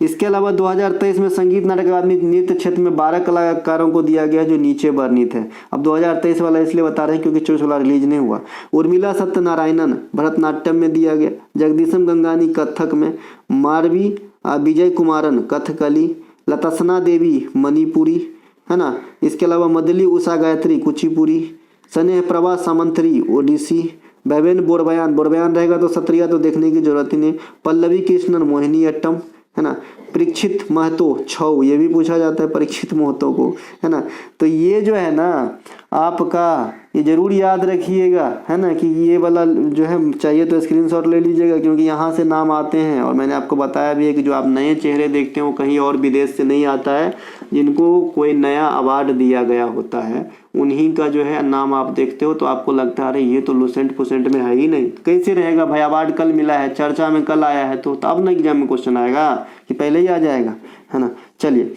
इसके अलावा 2023 में संगीत नाटक अकादमी नृत्य क्षेत्र में 12 कलाकारों को दिया गया जो नीचे वर्णित है। अब 2023 वाला इसलिए बता रहे हैं क्योंकि 24 वाला रिलीज नहीं हुआ। उर्मिला सत्यनारायणन भरतनाट्यम में दिया गया, जगदीशम गंगानी कथक में, मारवी विजय कुमारन कथकली, लतासना देवी मणिपुरी, है ना। इसके अलावा मदली उषा गायत्री कुचिपुड़ी, स्नेह प्रभा सामंतरी ओडिसी, भैवेन बोरबयान रहेगा तो सत्रिया तो देखने की जरूरत ही नहीं, पल्लवी कृष्णन मोहिनी अट्टम, है ना। परीक्षित महतो छऊ, ये भी पूछा जाता है परीक्षित महतो को, है ना। तो ये जो है ना आपका, ये जरूर याद रखिएगा, है ना, कि ये वाला जो है चाहिए तो स्क्रीनशॉट ले लीजिएगा क्योंकि यहाँ से नाम आते हैं। और मैंने आपको बताया भी है कि जो आप नए चेहरे देखते हो कहीं और विदेश से नहीं आता है, जिनको कोई नया अवार्ड दिया गया होता है उन्हीं का जो है नाम आप देखते हो तो आपको लगता है अरे ये तो लुसेंट पुसेंट में है ही नहीं, कैसे रहेगा भाई, अवार्ड कल मिला है, चर्चा में कल आया है, तो तब ना एग्जाम में क्वेश्चन आएगा कि पहले ही आ जाएगा, है ना। चलिए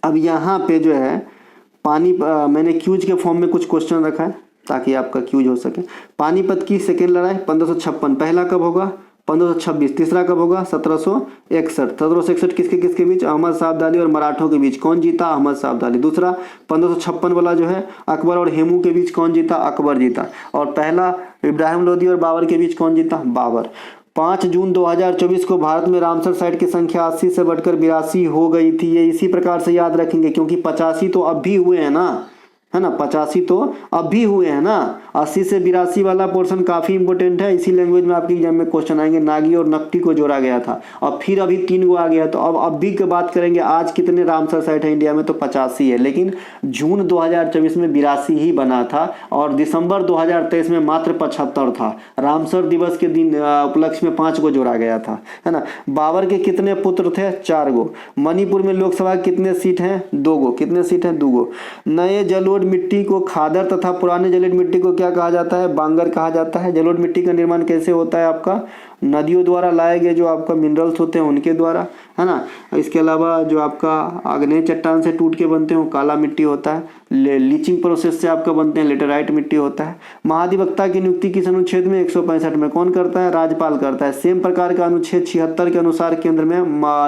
अब यहाँ पे जो है मैंने क्यूज के फॉर्म में कुछ क्वेश्चन रखा है ताकि आपका क्यूज हो सके। पानीपत की सेकेंड लड़ाई 1556 पहला कब होगा, 1526 तीसरा कब होगा, 1761 किसके किसके बीच, अहमद शाह अब्दाली और मराठों के बीच, कौन जीता, अहमद शाह अब्दाली। दूसरा 1556 वाला जो है अकबर और हेमू के बीच कौन जीता, अकबर जीता। और पहला इब्राहिम लोदी और बाबर के बीच कौन जीता, बाबर। 5 जून 2024 को भारत में रामसर साइट की संख्या 80 से बढ़कर 82 हो गई थी। ये इसी प्रकार से याद रखेंगे क्योंकि 85 तो अब भी हुए हैं ना, है ना, 85 तो अब भी हुए हैं ना। 80 से 82 वाला पोर्शन काफी इंपॉर्टेंट है, इसी लैंग्वेज में आपके एग्जाम में क्वेश्चन आएंगे। नागी और नकटी को जोड़ा गया था और फिर अभी 3 गो आ गया, तो अब भी की बात करेंगे आज कितने रामसर साइट है इंडिया में, तो 85 है। लेकिन जून 2024 में 82 ही बना था और दिसंबर 2023 में मात्र 75 था। रामसर दिवस के दिन उपलक्ष्य में 5 गो जोड़ा गया था, है ना। बाबर के कितने पुत्र थे, 4 गो। मणिपुर में लोकसभा कितने सीट हैं, 2 गो। कितने सीट हैं, 2 गो। नए जलोढ़ मिट्टी को खादर तथा पुराने जलोढ़ मिट्टी को क्या कहा जाता है, बांगर कहा जाता है। जलोढ़ मिट्टी का निर्माण कैसे होता है आपका, नदियों द्वारा लाए गए जो आपका मिनरल्स होते हैं उनके द्वारा, है ना। इसके अलावा जो आपका आग्नेय चट्टान से टूट के बनते हैं वो काला मिट्टी होता है। लीचिंग प्रोसेस से आपका बनते हैं लेटेराइट मिट्टी होता है। महाधिवक्ता की नियुक्ति किस अनुच्छेद में, 165 में। कौन करता है, राज्यपाल करता है। सेम प्रकार का अनुच्छेद 76 के अनुसार केंद्र में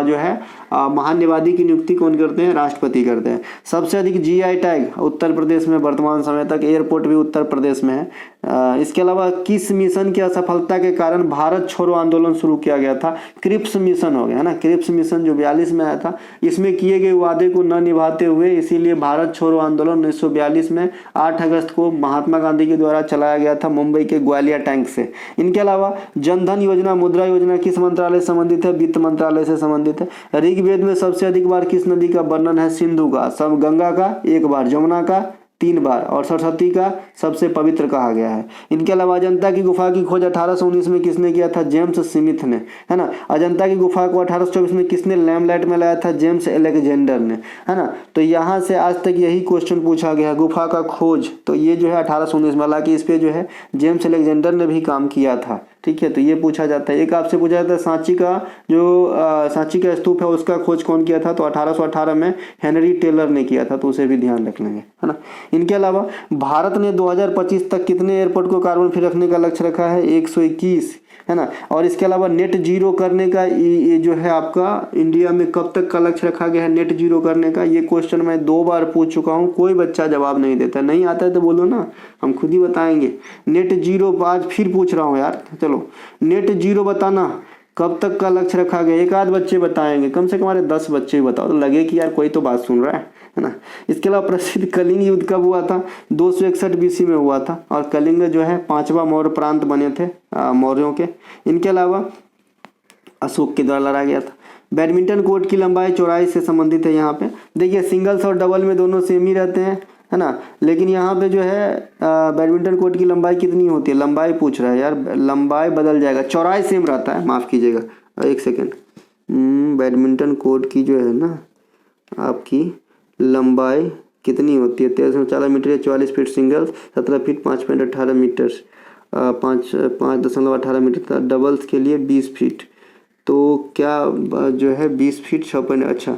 जो है महान्यवादी की नियुक्ति कौन करते हैं, राष्ट्रपति करते हैं। सबसे अधिक जीआई टैग उत्तर प्रदेश में वर्तमान समय तक, एयरपोर्ट भी उत्तर प्रदेश में है। इसके अलावा किस मिशन की असफलता के कारण भारत छोड़ो आंदोलन शुरू किया गया था, क्रिप्स मिशन हो गया, है ना। क्रिप्स मिशन जो 42 में आया था, इसमें किए गए वादे को न निभाते हुए इसीलिए भारत छोड़ो आंदोलन 1942 में 8 अगस्त को महात्मा गांधी के द्वारा चलाया गया था मुंबई के ग्वालिया टैंक से। इनके अलावा जनधन योजना, मुद्रा योजना किस मंत्रालय से संबंधित है, वित्त मंत्रालय से संबंधित है। ऋग्वेद में सबसे अधिक बार किस नदी का वर्णन है, सिंधु का। सब गंगा का 1 बार, जमुना का 3 बार और सरस्वती का सबसे पवित्र कहा गया है। इनके अलावा अजंता की गुफा की खोज 1819 में किसने किया था, जेम्स स्मिथ ने, है ना। अजंता की गुफा को 1824 में किसने लैम्पलाइट में लाया था, जेम्स अलेक्जेंडर ने, है ना। तो यहाँ से आज तक यही क्वेश्चन पूछा गया, गुफा का खोज, तो ये जो है 1819 में, हालांकि इस पे जो है जेम्स अलेक्जेंडर ने भी काम किया था, ठीक है। तो ये पूछा जाता है। एक आपसे पूछा जाता है सांची का जो सांची का स्तूप है उसका खोज कौन किया था, तो 1818 में हेनरी टेलर ने किया था, तो उसे भी ध्यान रख लेंगे, है ना। इनके अलावा भारत ने 2025 तक कितने एयरपोर्ट को कार्बन फ्री रखने का लक्ष्य रखा है, 121, है ना। और इसके अलावा नेट जीरो करने का ये जो है आपका इंडिया में कब तक का लक्ष्य रखा गया है नेट जीरो करने का, ये क्वेश्चन मैं 2 बार पूछ चुका हूँ, कोई बच्चा जवाब नहीं देता। नहीं आता है तो बोलो ना, हम खुद ही बताएंगे। नेट जीरो आज फिर पूछ रहा हूँ यार, चलो नेट जीरो बताना कब तक का लक्ष्य रखा गया, एक आध बच्चे बताएंगे, कम से कम हमारे 10 बच्चे बताओ तो लगे कि यार कोई तो बात सुन रहा है ना। इसके अलावा प्रसिद्ध कलिंग युद्ध कब हुआ था, 261 BC में हुआ था और कलिंग जो है 5वां मौर्य प्रांत बने थे मौर्यों के। इनके अलावा अशोक के द्वारा लड़ा गया था। बैडमिंटन कोर्ट की लंबाई चौड़ाई से संबंधित है। यहाँ पे देखिए सिंगल्स और डबल में दोनों सेम ही रहते हैं, है ना। लेकिन यहाँ पे जो है बैडमिंटन कोर्ट की लंबाई कितनी होती है, लंबाई पूछ रहा है यार, लंबाई बदल जाएगा, चौड़ाई सेम रहता है, माफ़ कीजिएगा 1 सेकेंड। बैडमिंटन कोर्ट की जो है ना आपकी लंबाई कितनी होती है, 1340 metre, 44 feet singles, 17 feet 5.18 metre, 5.18 metre, doubles के लिए 20 फीट, तो क्या जो है 20 फीट 6 अच्छा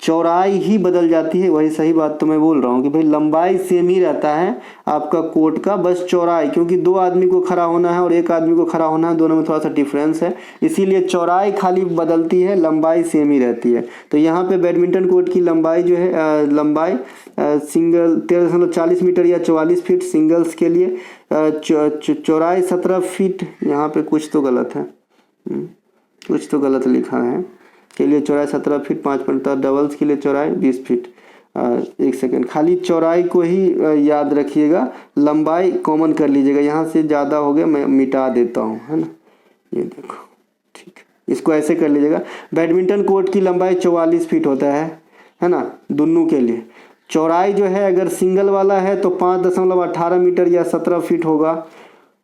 चौड़ाई ही बदल जाती है, वही सही बात तो मैं बोल रहा हूँ कि भाई लंबाई सेम ही रहता है आपका कोट का, बस चौड़ाई, क्योंकि 2 आदमी को खड़ा होना है और 1 आदमी को खड़ा होना है, दोनों में थोड़ा सा डिफरेंस है, इसीलिए चौड़ाई खाली बदलती है, लंबाई सेम ही रहती है। तो यहाँ पे बैडमिंटन कोर्ट की लंबाई जो है लंबाई सिंगल 13.40 मीटर या 44 फीट सिंगल्स के लिए, चौड़ाई 17 फीट, यहाँ पे कुछ तो गलत है, कुछ तो गलत लिखा है, के लिए चौड़ाई 17 फीट 5.5, डबल्स के लिए चौड़ाई 20 फीट। एक सेकेंड, खाली चौड़ाई को ही याद रखिएगा, लंबाई कॉमन कर लीजिएगा, यहाँ से ज़्यादा हो गया मैं मिटा देता हूँ, है ना, ये देखो, ठीक है, इसको ऐसे कर लीजिएगा। बैडमिंटन कोर्ट की लंबाई 44 फीट होता है ना, दोनों के लिए। चौड़ाई जो है अगर सिंगल वाला है तो 5.18 मीटर या 17 फीट होगा,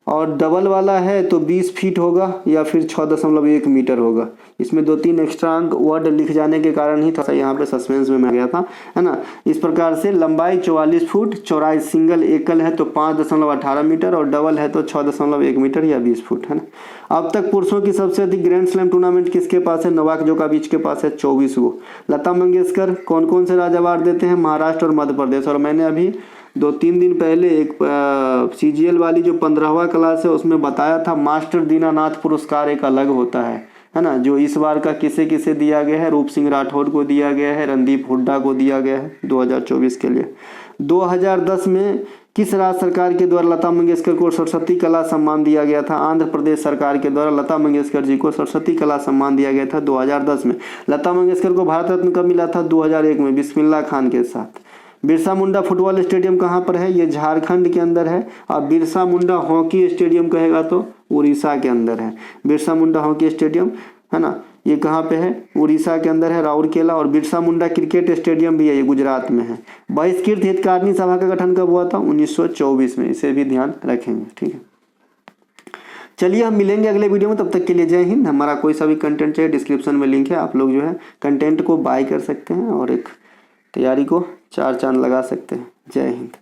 और डबल वाला है तो 20 फीट होगा या फिर 6.1 मीटर होगा। इसमें 2-3 एक्स्ट्रा वर्ड लिख जाने के कारण ही थोड़ा सा यहाँ पे सस्पेंस में मैं गया था, है ना। इस प्रकार से लंबाई 44 फुट, चौड़ाई सिंगल एकल है तो 5.18 मीटर और डबल है तो 6.1 मीटर या 20 फुट, है ना। अब तक पुरुषों की सबसे अधिक ग्रैंड स्लैम टूर्नामेंट किसके पास है? नोवाक जोकोविच के पास है 24 गो। लता मंगेशकर कौन कौन से राज्य अवार्ड देते हैं? महाराष्ट्र और मध्य प्रदेश। और मैंने अभी 2-3 दिन पहले एक CGL वाली जो 15वां क्लास है उसमें बताया था, मास्टर दीनानाथ पुरस्कार एक अलग होता है ना, जो इस बार का किसे किसे दिया गया है? रूप सिंह राठौड़ को दिया गया है, रणदीप हुड्डा को दिया गया है 2024 के लिए। 2010 में किस राज्य सरकार के द्वारा लता मंगेशकर को सरस्वती कला सम्मान दिया गया था? आंध्र प्रदेश सरकार के द्वारा लता मंगेशकर जी को सरस्वती कला सम्मान दिया गया था 2010 में। लता मंगेशकर को भारत रत्न कब मिला था? 2001 में बिस्मिल्लाह खान के साथ। बिरसा मुंडा फुटबॉल स्टेडियम कहाँ पर है? ये झारखंड के अंदर है। और बिरसा मुंडा हॉकी स्टेडियम कहेगा तो उड़ीसा के अंदर है। बिरसा मुंडा हॉकी स्टेडियम, है ना, ये कहाँ पे है? उड़ीसा के अंदर है, राउरकेला। और बिरसा मुंडा क्रिकेट स्टेडियम भी है, ये गुजरात में है। बहिष्कृत हितकारिणी सभा का गठन कब हुआ था? 1924 में। इसे भी ध्यान रखेंगे, ठीक है। चलिए हम मिलेंगे अगले वीडियो में, तब तक के लिए जय हिंद। हमारा कोई सा भी कंटेंट चाहिए डिस्क्रिप्शन में लिंक है, आप लोग जो है कंटेंट को बाय कर सकते हैं और एक तैयारी को 4 चांद लगा सकते हैं। जय हिंद।